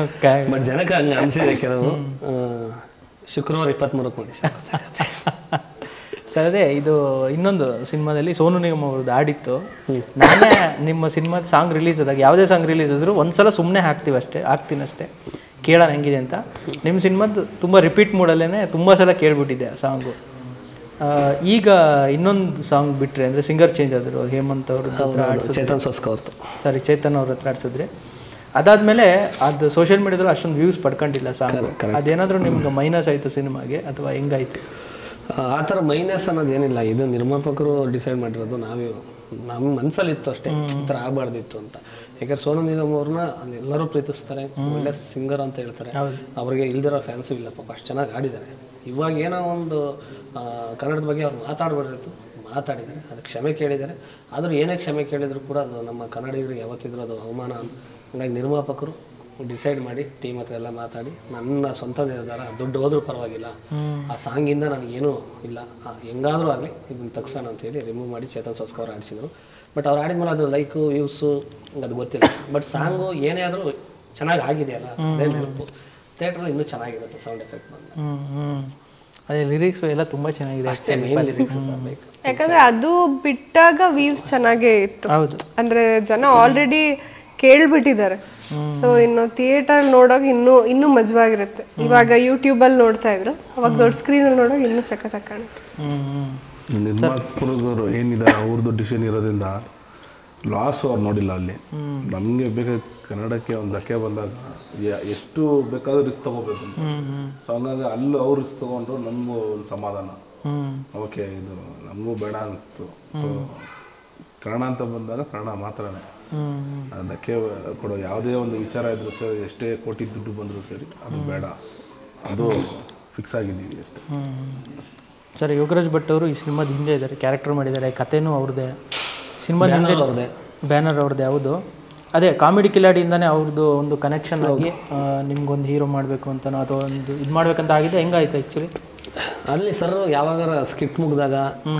Speaker 1: ಬಟ್ ಜನಕ್ಕೆ ಹಂಗೆ ಅನಿಸಿದೆ ಕೆಲವು. ಶುಕ್ರವಾರ 23 ನೋಡಿ
Speaker 2: ಸರ್. ಅದೇ ಇದು ಇನ್ನೊಂದು ಸಿನಿಮಾದಲ್ಲಿ ಸೋನು ನಿಗಮ್ ಅವ್ರದ್ದು ಹಾಡಿತ್ತು. ನಾನೇ ನಿಮ್ಮ ಸಿನಿಮಾದ ಸಾಂಗ್ ರಿಲೀಸ್ ಆದಾಗ, ಯಾವುದೇ ಸಾಂಗ್ ರಿಲೀಸ್ ಆದರೂ ಒಂದ್ಸಲ ಸುಮ್ಮನೆ ಹಾಕ್ತೀನಷ್ಟೇ ಕೇಳೋಣ ಹೆಂಗಿದೆ ಅಂತ. ನಿಮ್ಮ ಸಿನಿಮಾದ್ದು ತುಂಬ ರಿಪೀಟ್ ಮೂಡಲ್ಲೇ ತುಂಬ ಸಲ ಕೇಳಿಬಿಟ್ಟಿದ್ದೆ ಆ ಸಾಂಗು. ಈಗ ಇನ್ನೊಂದು ಸಾಂಗ್ ಬಿಟ್ಟರೆ ಅಂದರೆ ಸಿಂಗರ್ ಚೇಂಜ್ ಆದರು, ಹೇಮಂತ್ ಅವ್ರ ಚೇತನ್ ಅವ್ರ ಹತ್ರ ಆಡ್ಸಿದ್ರೆ. ಅದಾದಮೇಲೆ ಅದು ಸೋಷಿಯಲ್ ಮೀಡಿಯಾದಲ್ಲಿ ಅಷ್ಟೊಂದು ವ್ಯೂಸ್ ಪಡ್ಕೊಂಡಿಲ್ಲ ಸಾಂಗು. ಅದೇನಾದರೂ ನಿಮ್ಗೆ ಮೈನಸ್ ಆಯಿತು ಸಿನಿಮಾಗೆ, ಅಥವಾ ಹೆಂಗಾಯಿತು?
Speaker 1: ಆ ಥರ ಮೈನಸ್ ಅನ್ನೋದೇನಿಲ್ಲ, ಇದು ನಿರ್ಮಾಪಕರು ಡಿಸೈಡ್ ಮಾಡಿರೋದು. ನಮ್ಮ ಮನಸ್ಸಲ್ಲಿತ್ತು ಅಷ್ಟೇ, ಈ ಥರ ಆಗಬಾರ್ದಿತ್ತು ಅಂತ. ಯಾಕಂದ್ರೆ ಸೋನು ನಿಗಮ್ ಅವ್ರನ್ನ ಅಲ್ಲಿ ಎಲ್ಲರೂ ಪ್ರೀತಿಸ್ತಾರೆ, ಒಳ್ಳೆ ಸಿಂಗರ್ ಅಂತ ಹೇಳ್ತಾರೆ. ಅವ್ರಿಗೆ ಇಲ್ದಿರೋ ಫ್ಯಾನ್ಸು ಇಲ್ಲ, ಪಾಪ ಅಷ್ಟು ಚೆನ್ನಾಗಿ ಆಡಿದ್ದಾರೆ. ಇವಾಗ ಏನೋ ಒಂದು ಕನ್ನಡದ ಬಗ್ಗೆ ಅವ್ರು ಮಾತಾಡಿದ್ದಾರೆ, ಅದಕ್ಕೆ ಕ್ಷಮೆ ಕೇಳಿದ್ದಾರೆ. ಆದರೂ ಏನೇ ಕ್ಷಮೆ ಕೇಳಿದ್ರು ಕೂಡ ಅದು ನಮ್ಮ ಕನ್ನಡಿಗರಿಗೆ ಯಾವತ್ತಿದ್ರು ಅದು ಅವಮಾನ. ಹಾಗಾಗಿ ನಿರ್ಮಾಪಕರು ಡಿಸೈಡ್ ಮಾಡಿ ಟೀಮ್ ಹತ್ರ ಎಲ್ಲ ಮಾತಾಡಿ, ನನ್ನ ಸ್ವಂತ ನಿರ್ಧಾರ, ದುಡ್ಡು ಹೋದ್ರೂ ಪರವಾಗಿಲ್ಲ, ಆ ಸಾಂಗಿಂದ ನನಗೇನೂ ಇಲ್ಲ, ಹೆಂಗಾದರೂ ಆಗಲಿ ಇದನ್ನು ತಗ್ಸೋಣ ಅಂತೇಳಿ ರಿಮೂವ್ ಮಾಡಿ ಚೇತನ್ ಸೋಸ್ಕರ್ ಆಡಿಸಿದ್ರು. ಬಟ್ ಅವ್ರು ಆಡಿದ್ಮೇಲೆ ಅದು ಲೈಕು ವ್ಯೂಸು ಅದು ಗೊತ್ತಿಲ್ಲ. ಬಟ್ ಸಾಂಗು ಏನೇ ಆದರೂ ಚೆನ್ನಾಗಿ ಆಗಿದೆಯಲ್ಲ, ಅದೇ ನೆನಪು. ಥಿಯೇಟ್ರಲ್ಲಿ ಇನ್ನೂ ಚೆನ್ನಾಗಿರುತ್ತೆ ಸೌಂಡ್ ಎಫೆಕ್ಟ್ ಬಂದು.
Speaker 2: ಅದೇ ಲಿರಿಕ್ಸ್ ಎಲ್ಲ ತುಂಬ ಚೆನ್ನಾಗಿದೆ
Speaker 1: ಅಷ್ಟೇ, ಮೇನ್ ಲಿರಿಕ್ಸ್ ಬೇಕು.
Speaker 4: ಯಾಕಂದ್ರೆ ಅದು ಬಿಟ್ಟಾಗ ವ್ಯೂಸ್ ಚೆನ್ನಾಗೇ ಇತ್ತು.
Speaker 2: ಹೌದು,
Speaker 4: ಅಂದ್ರೆ ಜನ ಆಲ್ರೆಡಿ ಕೇಳ್ಬಿಟ್ಟಿದ್ದಾರೆ. ಸೊ ಇನ್ನು ಥಿಯೇಟರ್ ನೋಡೋವಾಗ ಇನ್ನೂ ಮಜವಾಗಿರುತ್ತೆ. ಇವಾಗ ಯೂಟ್ಯೂಬಲ್ಲಿ ನೋಡ್ತಾ ಇದ್ರು, ಅವಾಗ ದೊಡ್ಡ ಸ್ಕ್ರೀನಲ್ಲಿ ನೋಡೋವಾಗ ಇನ್ನೂ ಸಖತ್ತಾಗಿ ಕಾಣುತ್ತೆ.
Speaker 3: ನಿರ್ಮಾಪಕರು ಏನಿದೆ ಅವ್ರದ್ದು ಡಿಸಿಷನ್ ಇರೋದ್ರಿಂದ ಲಾಸ್ ಅವ್ರು ನೋಡಿಲ್ಲ ಅಲ್ಲಿ. ನಮಗೆ ಬೇಕಾದ ಕನ್ನಡಕ್ಕೆ ಒಂದು ಧಕ್ಕೆ ಬಂದಾಗ ಎಷ್ಟು ಬೇಕಾದ್ರೂ ರಿಸ್ಕ್ ತೊಗೋಬೇಕು. ಸೊ ಹಂಗಾಗಿ ಅಲ್ಲಿ ಅವ್ರು ರಿಸ್ಕ್ ತೊಗೊಂಡ್ರು ನಮಗೂ ಒಂದು ಸಮಾಧಾನ, ಓಕೆ ಇದು ನಮಗೂ ಬೇಡ ಅನಿಸ್ತು. ಸೊ ಕನ್ನಡ ಅಂತ ಬಂದಾಗ ಕನ್ನಡ ಮಾತ್ರನೇ, ಧಕ್ಕೆ ಕೊಡೋ ಯಾವುದೇ ಒಂದು ವಿಚಾರ ಇದ್ರೂ ಸರಿ, ಎಷ್ಟೇ ಕೋಟಿ ದುಡ್ಡು ಬಂದರೂ ಸರಿ ಅದು ಬೇಡ, ಅದು ಫಿಕ್ಸ್ ಆಗಿದ್ದೀವಿ ಅಷ್ಟೇ.
Speaker 2: ಸರ್, ಯೋಗರಾಜ್ ಭಟ್ ಅವರು ಈ ಸಿನಿಮಾದ ಹಿಂದೆ ಇದ್ದಾರೆ, ಕ್ಯಾರೆಕ್ಟರ್ ಮಾಡಿದ್ದಾರೆ, ಕಥೆನೂ ಅವ್ರದ್ದೇ, ಸಿನಿಮಾದ ಹಿಂದೆ ಬ್ಯಾನರ್ ಅವ್ರದ್ದೇ. ಹೌದು, ಅದೇ ಕಾಮಿಡಿ ಕಿಲಾಡಿಯಿಂದನೇ ಅವ್ರದ್ದು ಒಂದು ಕನೆಕ್ಷನ್ ಆಗಿ ನಿಮ್ಗೊಂದು ಹೀರೋ ಮಾಡಬೇಕು ಅಂತನೋ ಅಥವಾ ಒಂದು ಇದು ಮಾಡ್ಬೇಕಂತ ಆಗಿದೆ. ಹೆಂಗಾಯ್ತು ಆ್ಯಕ್ಚುಲಿ
Speaker 1: ಅಲ್ಲಿ ಸರ್? ಯಾವಾಗ ಸ್ಕಿಟ್ ಮುಗಿದಾಗ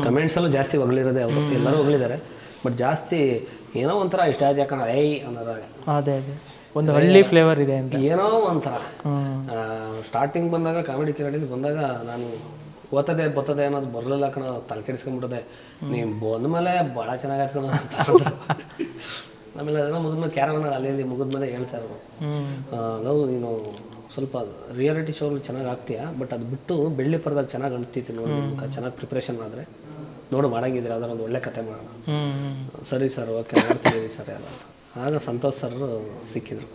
Speaker 1: ಕಮೆಂಟ್ಸಲ್ಲೂ ಜಾಸ್ತಿ ಹೊಗಳಿರೋದೆ ಅವರು, ಎಲ್ಲರೂ ಹೊಗಳಿದ್ದಾರೆ. ಬಟ್ ಜಾಸ್ತಿ ಏನೋ ಒಂಥರ ಇಷ್ಟ ಆಯ್ತು, ಯಾಕಂದ್ರೆ ಅನ್ನೋದಾಗ
Speaker 2: ಅದೇ ಒಂದು ಹಳ್ಳಿ ಫ್ಲೇವರ್ ಇದೆ ಅಂತ
Speaker 1: ಏನೋ ಒಂಥರ. ಸ್ಟಾರ್ಟಿಂಗ್ ಬಂದಾಗ ಕಾಮಿಡಿ ಕಿಲಾಡಿಲಿ ಬಂದಾಗ ನಾನು ಬರ್ತದೆ ಅನ್ನೋದು ಬರಲಿಲ್ಲ ಕಣ, ತಲೆ ಕೆಡಿಸ್ಕೊಂಡ್ಬಿಟ್ಟದೆ. ನೀವು ಬಂದ ಮೇಲೆ ಭಾಳ ಚೆನ್ನಾಗಿ ಕಣ ಅಂತ. ಆಮೇಲೆ ಅದೆಲ್ಲ ಮುಗಿದ್ಮೇಲೆ ಕ್ಯಾರವನ್ನ ಅಲ್ಲಿ ಮುಗಿದ್ಮೇಲೆ ಹೇಳ್ತಾ ಇರೋರು, ನಾವು ನೀನು ಸ್ವಲ್ಪ ರಿಯಾಲಿಟಿ ಶೋಲ್ಲಿ ಚೆನ್ನಾಗಿ ಆಗ್ತೀಯಾ, ಬಟ್ ಅದು ಬಿಟ್ಟು ಬೆಳ್ಳಿ ಪರದಾಗ ಚೆನ್ನಾಗಿ ಅಣ್ತೀತಿ ನೋಡಿ, ಚೆನ್ನಾಗಿ ಪ್ರಿಪ್ರೇಷನ್ ಮಾಡಿದ್ರೆ ನೋಡು ಮಾಡಂಗಿದ್ರೆ ಅದರ ಒಂದು ಒಳ್ಳೆ ಕತೆ ಮಾಡೋಣ. ಸರಿ ಸರ್, ಓಕೆ ಮಾಡ್ತಿದ್ದೀವಿ ಸರ್ ಎಲ್ಲ. ಆಗ ಸಂತೋಷ್ ಸರ್ ಸಿಕ್ಕಿದ್ರು.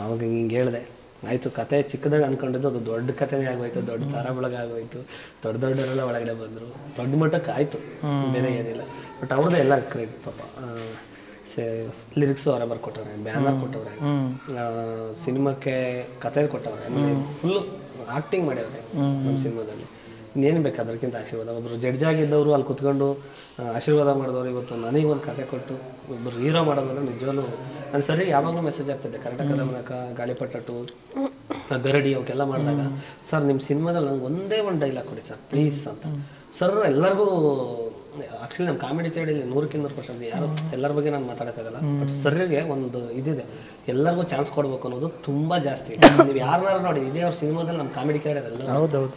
Speaker 1: ಅವಾಗ ಹಿಂಗೆ ಹೇಳಿದೆ, ಆಯಿತು ಕತೆ ಚಿಕ್ಕದಾಗ ಅಂದ್ಕೊಂಡಿದ್ದು ಅದು ದೊಡ್ಡ ಕತೆನೇ ಆಗೋಯ್ತು, ದೊಡ್ಡ ತಾರಾಬಳಗ ಆಗೋಯ್ತು, ದೊಡ್ಡವರೆಲ್ಲ ಒಳಗಡೆ ಬಂದರು, ದೊಡ್ಡ ಮಟ್ಟಕ್ಕೆ ಆಯಿತು, ಬೇರೆ ಏನಿಲ್ಲ. ಬಟ್ ಅವ್ರದ್ದೇ ಎಲ್ಲ ಕ್ರೆಡಿಟ್ ಪಾಪ. ಲಿರಿಕ್ಸು ಅವರೇ ಬರ್ಕೊಟ್ಟವ್ರೆ, ಬ್ಯಾನರ್ ಕೊಟ್ಟವ್ರೆ, ಸಿನಿಮಾಕ್ಕೆ ಕತೆ ಕೊಟ್ಟವ್ರೆ, ಆಮೇಲೆ ಫುಲ್ಲು ಆ್ಯಕ್ಟಿಂಗ್ ಮಾಡ್ಯವ್ರೆ ನಮ್ಮ ಸಿನಿಮಾದಲ್ಲಿ. ಇನ್ನೇನು ಬೇಕು ಅದಕ್ಕಿಂತ ಆಶೀರ್ವಾದ. ಒಬ್ಬರು ಜಡ್ಜ್ ಆಗಿದ್ದವರು ಅಲ್ಲಿ ಕುತ್ಕೊಂಡು ಆಶೀರ್ವಾದ ಮಾಡಿದವರು ಇವತ್ತು ನನಗೆ ಒಂದು ಕತೆ ಕೊಟ್ಟು ಒಬ್ಬರು ಹೀರೋ ಮಾಡೋದಂದ್ರೆ ನಿಜವಲ್ಲೂ ನಾನು ಸರಿ ಯಾವಾಗಲೂ ಮೆಸೇಜ್ ಆಗ್ತಿದ್ದೆ. ಕರ್ನಾಟಕ ಮೂಲಕ ಗಾಳಿಪಟ್ಟಟ್ಟು ಗರಡಿ ಅವಕ್ಕೆಲ್ಲ ಮಾಡಿದಾಗ, ಸರ್ ನಿಮ್ಮ ಸಿನಿಮಾದಲ್ಲಿ ನಂಗೆ ಒಂದೇ ಒಂದು ಡೈಲಾಗ್ ಕೊಡಿ ಸರ್ ಪ್ಲೀಸ್ ಅಂತ. ಸರ್ ಎಲ್ಲರಿಗೂ ಆ್ಯಕ್ಚುಲಿ ನಮ್ಮ ಕಾಮಿಡಿ ಕೇಳಿಲ್ಲ 100% ಯಾರು ಎಲ್ಲರ ಬಗ್ಗೆ ನಾನು ಮಾತಾಡೋಕ್ಕಾಗಲ್ಲ. ಬಟ್ ಸರ್ರಿಗೆ ಒಂದು ಇದಿದೆ, ಎಲ್ಲರಿಗೂ ಚಾನ್ಸ್ ಕೊಡಬೇಕು ಅನ್ನೋದು ತುಂಬ ಜಾಸ್ತಿ. ನೀವು ಯಾರನ್ನಾರು ನೋಡಿ, ಇದೇ ಅವ್ರ ಸಿನಿಮಾದಲ್ಲಿ ನಮ್ಮ ಕಾಮಿಡಿ ಕೇಳಿರಲ್ಲ.
Speaker 2: ಹೌದೌದು,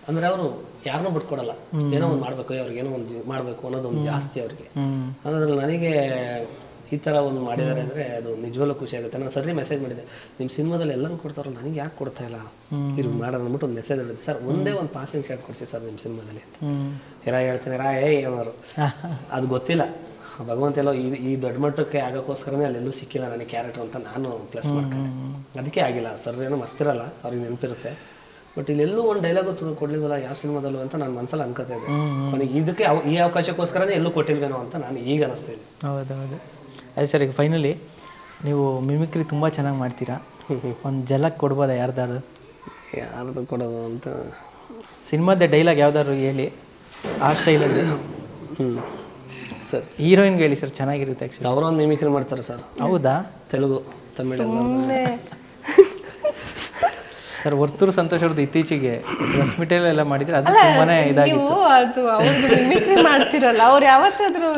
Speaker 1: ಅಂದರೆ ಅವರು ಯಾರನ್ನೂ ಬಿಟ್ಕೊಡಲ್ಲ, ಏನೋ ಒಂದು ಮಾಡಬೇಕು, ಅವ್ರಿಗೆ ಏನೋ ಒಂದು ಮಾಡಬೇಕು ಅನ್ನೋದೊಂದು ಜಾಸ್ತಿ ಅವ್ರಿಗೆ. ಅದ್ರಲ್ಲಿ ನನಗೆ ಈ ಥರ ಒಂದು ಮಾಡಿದ್ದಾರೆ ಅಂದರೆ ಅದು ನಿಜವಲ್ಲೂ ಖುಷಿ ಆಗುತ್ತೆ. ನಾನು ಸರಿ ಮೆಸೇಜ್ ಮಾಡಿದ್ದೆ, ನಿಮ್ಮ ಸಿನಿಮಾದಲ್ಲಿ ಎಲ್ಲನೂ ಕೊಡ್ತಾರೋ ನನಗೆ ಯಾಕೆ ಕೊಡ್ತಾ ಇಲ್ಲ ಇವ್ರು ಮಾಡೋದು ಅಂದ್ಬಿಟ್ಟು ಒಂದು ಮೆಸೇಜ್ ಹೇಳಿದೆ. ಸರ್ ಒಂದೇ ಒಂದು ಪಾಸಿಂಗ್ ಶಾಟ್ ಕೊಡಿಸಿ ಸರ್ ನಿಮ್ಮ ಸಿನಿಮಾದಲ್ಲಿ ಅಂತ. ಹೇಳ್ತೀನಿ ಅನ್ನೋರು. ಅದು ಗೊತ್ತಿಲ್ಲ, ಭಗವಂತ ಎಲ್ಲೋ ಈ ದೊಡ್ಡ ಮಟ್ಟಕ್ಕೆ ಆಗೋಕ್ಕೋಸ್ಕರನೇ ಅಲ್ಲೆಲ್ಲೂ ಸಿಕ್ಕಿಲ್ಲ ನನಗೆ ಕ್ಯಾರೆಕ್ಟರ್ ಅಂತ ನಾನು ಪ್ಲಸ್ ಮಾಡ್ಕೊಂಡೆ. ಅದಕ್ಕೆ ಆಗಿಲ್ಲ. ಸರ್ ಏನೋ ಮರ್ತಿರಲ್ಲ, ಅವ್ರಿಗೆ ನೆನಪಿರುತ್ತೆ. ಬಟ್ ಇಲ್ಲೆಲ್ಲೂ ಒಂದು ಡೈಲಾಗು ಕೊಡ್ಲಿಲ್ವಲ್ಲ ಯಾವ ಸಿನಿಮಾದಲ್ಲೂ ಅಂತ ನಾನು ಮನಸ್ಸಲ್ಲಿ ಅನ್ಕೋತಾ ಇದ್ದೆ. ನನಗೆ ಇದಕ್ಕೆ ಈ ಅವಕಾಶಕ್ಕೋಸ್ಕರನೇ ಎಲ್ಲೂ ಕೊಟ್ಟಿಲ್ವೇನೋ ಅಂತ ನಾನು ಈಗ ಅನಿಸ್ತಾ ಇದ್ದೆ.
Speaker 2: ಹೌದೌದು. ಅದೇ ಸರ್, ಈಗ ಫೈನಲಿ ನೀವು ಮಿಮಿಕ್ರಿ ತುಂಬ ಚೆನ್ನಾಗಿ ಮಾಡ್ತೀರಾ, ಒಂದು ಜಲಕ್ ಕೊಡ್ಬೋದಾ ಯಾರ್ದಾರು?
Speaker 1: ಯಾರ್ದು ಕೊಡೋದು ಅಂತ
Speaker 2: ಸಿನಿಮಾದ ಡೈಲಾಗ್ ಯಾವ್ದಾದ್ರು ಹೇಳಿ, ಆ ಸ್ಟೈಲಲ್ಲಿ.
Speaker 1: ಸರ್
Speaker 2: ಹೀರೋಯಿನ್ಗೆ ಹೇಳಿ ಸರ್, ಚೆನ್ನಾಗಿರುತ್ತೆ ಆ್ಯಕ್ಚುಲಿ.
Speaker 1: ಅವರೊಂದು ಮಿಮಿಕ್ರಿ ಮಾಡ್ತಾರೆ ಸರ್.
Speaker 2: ಹೌದಾ?
Speaker 1: ತೆಲುಗು, ತಮಿಳು.
Speaker 2: ಸರ್, ವರ್ತೂರು ಸಂತೋಷ್ ಅವ್ರದ್ದು ಇತ್ತೀಚೆಗೆ ರಸ್ಮಿಟೆಲ್ಲ ಮಾಡಿದ್ರೆ ಅದು ತುಂಬಾನೇ ಇದಾಗಿತ್ತು.
Speaker 4: ಅದು ಅವ್ರದ್ದು ಮಿಮಿಕ್ರಿ ಮಾಡ್ತಿರಲ್ಲ, ಅವ್ರು ಯಾವತ್ತಾದ್ರೂ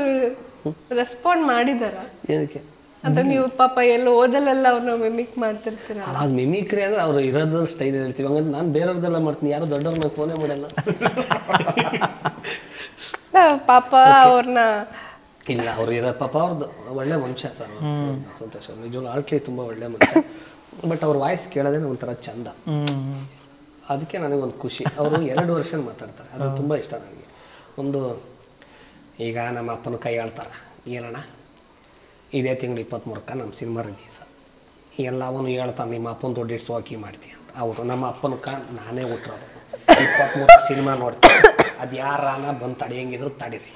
Speaker 4: ರೆಸ್ಪಾಂಡ್ ಮಾಡಿದಾರ?
Speaker 1: ಏನಕ್ಕೆ
Speaker 4: ಅಂದ್ರೆ ನೀವು ಪಾಪ ಎಲ್ಲೋ ಓದಲೆಲ್ಲ ಅವ್ರನ್ನ ಮಿಮಿಕ್ ಮಾಡ್ತಿರ್ತೀರ.
Speaker 1: ಅದು ಮಿಮಿಕ್ರಿ ಅಂದ್ರೆ ಅವ್ರು ಇರೋದ್ರ ಸ್ಟೈಲ್ ಹೇಳ್ತೀವಿ. ಹಂಗಂದ್ರೆ ನಾನು ಬೇರೆಯವ್ರದ್ದೆಲ್ಲ ಮಾಡ್ತೀನಿ, ಯಾರು ದೊಡ್ಡವ್ರನ್ನ ಫೋನೇ ಮಾಡಲ್ಲ.
Speaker 4: ಪಾಪ ಅವ್ರನ್ನ
Speaker 1: ಇಲ್ಲ, ಅವ್ರು ಇರೋ ಪಾಪ ಅವ್ರದ್ದು ಒಳ್ಳೆ ಮನುಷ್ಯ ಸರ್ ಸಂತೋಷ್ ಅವ್ರು, ನಿಜವಾಗ್ಲೂ ಆರ್ಟ್ಲಿ ತುಂಬ ಒಳ್ಳೆ ಮನುಷ್ಯ. ಬಟ್ ಅವ್ರ ವಾಯ್ಸ್ ಕೇಳೋದೇ ಒಂಥರ ಚಂದ, ಅದಕ್ಕೆ ನನಗೊಂದು ಖುಷಿ. ಅವರು 2 ವರ್ಷ ಮಾತಾಡ್ತಾರೆ, ಅದು ತುಂಬ ಇಷ್ಟ ನನಗೆ. ಒಂದು ಈಗ ನಮ್ಮ ಅಪ್ಪನ ಕೈ ಆಳ್ತಾರೆ, ಏನಣ್ಣ ಇದೇ ತಿಂಗಳು 23ಕ್ಕೆ ನಮ್ಮ ಸಿನಿಮಾ ರಿಲೀಸ್, ಎಲ್ಲವನು ಹೇಳ್ತಾನೆ ನಿಮ್ಮ ಅಪ್ಪನ ದುಡ್ಡು ಇಡ್ಸು ಹಾಕಿ ಮಾಡ್ತೀಯ ಅಂತ. ಅವರು ನಮ್ಮ ಅಪ್ಪನ ನಾನೇ ಹುಟ್ಟಿರೋದು 23 ಸಿನಿಮಾ ನೋಡ್ತೀನಿ, ಅದು ಯಾರನ್ನ ಬಂದು ತಡೆಯಂಗಿದ್ರು ತಡೀರಿ.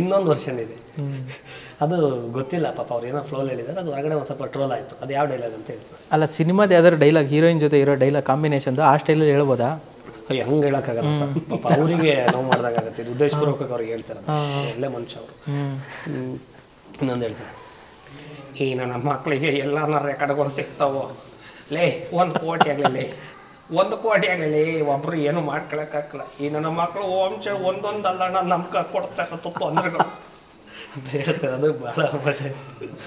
Speaker 1: ಇನ್ನೊಂದು ವರ್ಷನ್ ಇದೆ, ಅದು ಗೊತ್ತಿಲ್ಲ ಪಾಪ ಅವ್ರು ಏನೋ ಫ್ಲೋಲ್ ಹೇಳಿದ್ದಾರೆ, ಅದು ಹೊರಗಡೆ ಒಂದು ಸ್ವಲ್ಪ ಟ್ರೋಲ್ ಆಯಿತು. ಅದು ಯಾವ ಡೈಲಾಗ್ ಅಂತ ಹೇಳ್ತಾರೆ.
Speaker 2: ಅಲ್ಲ, ಸಿನಿಮಾದ ಯಾವ್ದಾದ್ರು ಡೈಲಾಗ್ ಹೀರೋಯಿನ್ ಜೊತೆ ಇರೋ ಡೈಲಾಗ್ ಕಾಂಬಿನೇಷನ್ದು ಆ ಸ್ಟೈಲಲ್ಲಿ ಹೇಳ್ಬೋದಾ?
Speaker 1: ಅಯ್ಯೋ, ಹಂಗೆ ಹೇಳೋಕ್ಕಾಗಲ್ಲ ಸರ್, ಪಾಪ ಅವರಿಗೆ ನೋವು ಮಾಡ್ದಾಗುತ್ತೆ. ಇದು ಉದ್ದೇಶಪೂರ್ವಕವಾಗಿ ಅವ್ರಿಗೆ ಹೇಳ್ತಾರೆ, ಒಳ್ಳೆ ಮನುಷ್ಯ ಅವರು. ಇನ್ನೊಂದು ಹೇಳ್ತಾರೆ, ಈ ನನ್ನ ಮಕ್ಕಳಿಗೆ ಎಲ್ಲಾನ ರೆಕಾರ್ಡ್ಗಳು ಸಿಗ್ತಾವೋ ಲೇ, 1 ಕೋಟಿ ಆಗಲಿ 1 ಕೋಟಿ ಆಗಲಿ ಒಬ್ರು ಏನು ಮಾಡ್ಕೊಳಕ್ಕಾಗಲ್ಲ. ಈ ನನ್ನ ಮಕ್ಕಳು ವಂಶ ಒಂದೊಂದಲ್ಲ ನಮ್ಗೆ ಕೊಡ್ತಾ ಇರತ್ತೋ ತೊಂದರೆಗಳು ಅಂತ ಹೇಳ್ತಾರೆ. ಅದು ಭಾಳ ಮಜಾ.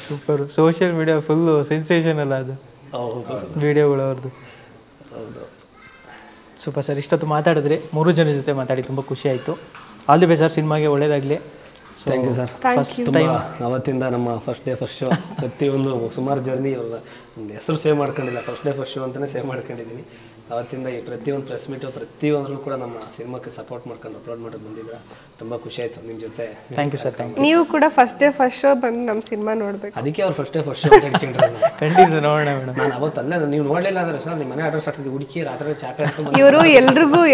Speaker 2: Super. Social media full sensation ಅಲ್ಲ ಅದು.
Speaker 1: ಹೌದು,
Speaker 2: ವಿಡಿಯೋಗಳು ಅವ್ರದ್ದು.
Speaker 1: ಹೌದು.
Speaker 2: ಸೂಪರ್ ಸರ್, ಇಷ್ಟೊತ್ತು ಮಾತಾಡಿದ್ರಿ, 3 ಜನರ ಜೊತೆ ಮಾತಾಡಿ ತುಂಬ ಖುಷಿ ಆಯಿತು. ಆಲ್ ದಿ ಬೆಸ್ಟ್ ಸರ್, ಸಿನಿಮಾಗೆ ಒಳ್ಳೇದಾಗಲಿ.
Speaker 1: Thank you sir. ತುಂಬ ಅವತ್ತಿಂದ ನಮ್ಮ ಫಸ್ಟ್ ಡೇ ಫಸ್ಟ್ ಶೋ ಪ್ರತಿಯೊಂದು ಸುಮಾರು ಜರ್ನಿ ಅವ್ರ ಹೆಸರು ಸೇವ್ ಮಾಡ್ಕೊಂಡಿಲ್ಲ, ಫಸ್ಟ್ ಡೇ ಫಸ್ಟ್ ಶೋ ಅಂತಲೇ ಸೇವ್ ಮಾಡ್ಕೊಂಡಿದ್ದೀನಿ. ಅವತ್ತಿಂದ ಈ ಪ್ರತಿಯೊಂದು ಪ್ರೆಸ್ ಮೀಟು ಪ್ರತಿಯೊಂದರಲ್ಲೂ ಕೂಡ ನಮ್ಮ ಸಿನಿಮಾಕ್ಕೆ ಸಪೋರ್ಟ್ ಮಾಡ್ಕೊಂಡು ಅಪ್ಲೋಡ್ ಮಾಡೋದು ಬಂದಿದ್ರೆ ತುಂಬ ಖುಷಿ ಆಯಿತು ನಿಮ್ಮ ಜೊತೆ.
Speaker 2: Thank you sir. ಥ್ಯಾಂಕ್
Speaker 4: ನೀವು ಕೂಡ ಫಸ್ಟ್ ಡೇ ಫಸ್ಟ್ ಶೋ ಬಂದು ನಮ್ಮ ಸಿನಿಮಾ ನೋಡ್ಬೇಕು.
Speaker 1: ಅದಕ್ಕೆ ಅವ್ರು ಫಸ್ಟ್ ಡೇ ಫಸ್ಟ್ ಶೋ ಅಂತ ಹೇಳ್ಕೊಂಡ್ರೆ
Speaker 2: ಖಂಡಿತ ನೋಡೋಣ ಮೇಡಮ್.
Speaker 1: ನಾನು ಅವತ್ತಲ್ಲೇ ನೀವು ನೋಡಲಿಲ್ಲ ಅಂದರೆ ಸರ್ ನಿಮ್ಮ ಮನೆ ಅಡ್ರೆಸ್ ಹಾಕಿದ್ದು ಹುಡುಕಿ ರಾತ್ರಿ ಚಾಪೆ ಹಾಸ್ಕೊಂಡು
Speaker 4: ಇವರು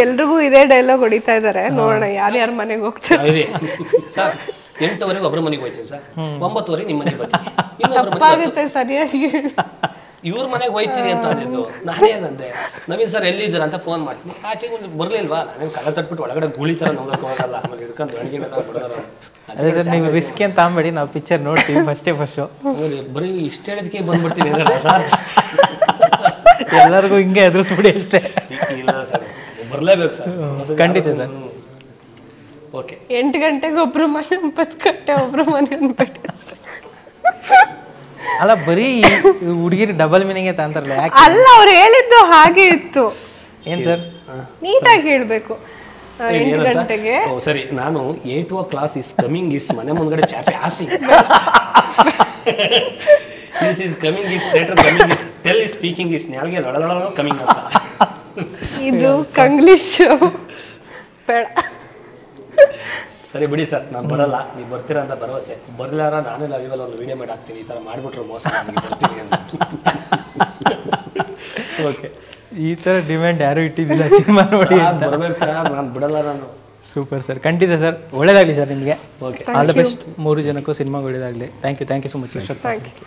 Speaker 4: ಎಲ್ರಿಗೂ ಇದೇ ಡೈಲಾಗ್ ಹೊಡಿತಾ ಇದ್ದಾರೆ. ನೋಡೋಣ ಯಾರ್ಯಾರ ಮನೆಗೆ ಹೋಗ್ತಾರೆ.
Speaker 1: ಸರ್ 8 ಒಬ್ಬರ ಮನೆಗೆ ಹೋಗ್ತೀನಿ ಸರ್, 9 ನಿಮ್ಮ ಮನೆಗೆ ಬರ್ತೀನಿ,
Speaker 4: ತಪ್ಪಾಗುತ್ತೆ ಸರಿಯಾಗಿ.
Speaker 1: ಇವ್ರ ಮನೆಗೆ ಹೋಯ್ತೀನಿ ಅಂತ ಅಂದಿದ್ದು. ನಾನೇನಂದೆ ನವೀನ್ ಸರ್ ಎಲ್ಲಿದ್ದೀರ ಅಂತ ಫೋನ್ ಮಾಡ್ತೀನಿ. ಆಚೆಗೆ ಬರಲಿಲ್ವಾ, ನಾನೇನು ಕಲ ತಟ್ಬಿಟ್ಟು ಒಳಗಡೆ ಗುಳಿ ಥರ ನೋಡೋಕೆ ಹೋಗಲ್ಲ, ಆಮೇಲೆ ಹಿಡ್ಕೊಂಡು ಅಡುಗೆ ಬಿಡೋದಾರ.
Speaker 2: ಅದೇ ಸರ್ ನೀವು ರಿಸ್ಕ್ ಅಂತ ತಗೊಂಬೇಡಿ, ನಾವು ಪಿಕ್ಚರ್ ನೋಡ್ತೀವಿ ಫಸ್ಟ್ ಡೇ ಫಸ್ಟ್ ಶೋ.
Speaker 1: ಬರೀ ಇಷ್ಟು ಹೇಳಿದಕ್ಕೆ ಬಂದ್ಬಿಡ್ತೀನಿ ಅಂದ್ರೆ ಸರ್
Speaker 2: ಎಲ್ಲರಿಗೂ ಹಿಂಗೆ ಎದುರಿಸ್ಬಿಡಿ ಅಷ್ಟೇ.
Speaker 1: ಇಲ್ಲ ಸರ್ ಬರಲೇಬೇಕು ಸರ್,
Speaker 2: ಖಂಡಿತ ಸರ್.
Speaker 1: ಓಕೆ
Speaker 4: 8 ಗಂಟೆಗೆ ಒಬ್ರು ಮನೆ, 9 ಗಂಟೆ ಒಬ್ರು ಮನೆ ಅನ್ಬಿಟ್ಟು.
Speaker 2: ಅಲ್ಲ ಬರೀ ಹುಡುಗಿರಿ ಡಬಲ್ ಮೀನಿಂಗ್ ಅಂತಾರಲ್ಲ, ಯಾಕೆ?
Speaker 4: ಅಲ್ಲ ಅವ್ರು ಹೇಳಿದ್ದು ಹಾಗೆ ಇತ್ತು.
Speaker 2: ಏನ್ ಸರ್?
Speaker 4: ನೀಟಾಗಿ ಹೇಳ್ಬೇಕು. 8 ಗಂಟೆಗೆ
Speaker 1: ಸರಿ, ನಾನು 8 o'clock ಇಸ್ ಕಮಿಂಗ್ ಇಸ್ ಮನೆ ಮುಂದ್ಗಡೆ ಚಾಪೆ ಹಾಸಿ this is coming is theatre coming is tell is speaking is ನಾಲ್ಗೆ ಲಳಲಳ ಕಮಿಂಗ್ ಅಂತ.
Speaker 4: ಇದು ಕಂಗ್ಲೀಷ್ ಬೇಡ.
Speaker 1: ಸರಿ ಬಿಡಿ ಸರ್, ನಾನು ಬರಲ್ಲ, ನೀವು ಬರ್ತೀರಾ ಅಂತ ಭರವಸೆ. ಬರಲಾರ ನಾನೇ ಲೈವಲ್ಲಿ ಒಂದು ವಿಡಿಯೋ ಮಾಡಿ ಹಾಕ್ತೀನಿ, ಈ ಥರ ಮಾಡಿಬಿಟ್ರೆ ಮೋಸ ನನಗೆ ಬರ್ತೀನಿ ಅಂತ.
Speaker 2: ಓಕೆ, ಈ ಥರ ಡಿಮ್ಯಾಂಡ್ ಯಾರು ಇಟ್ಟಿದ್ದಿಲ್ಲ ಸಿನಿಮಾ ನೋಡಿ ಅಂತ.
Speaker 1: ಬರ್ಬೇಕು ಸರ್, ನಾನು ಬಿಡಲ್ಲ ನಾನು.
Speaker 2: ಸೂಪರ್ ಸರ್, ಖಂಡಿತ ಸರ್, ಒಳ್ಳೇದಾಗಲಿ ಸರ್ ನಿಮಗೆ.
Speaker 1: ಓಕೆ,
Speaker 2: ಆಲ್ ದ ಬೆಸ್ಟ್ 3 ಜನಕ್ಕೂ ಸಿನಿಮಾ ಒಳ್ಳೇದಾಗಲಿ. Thank you so much.
Speaker 4: Thank you.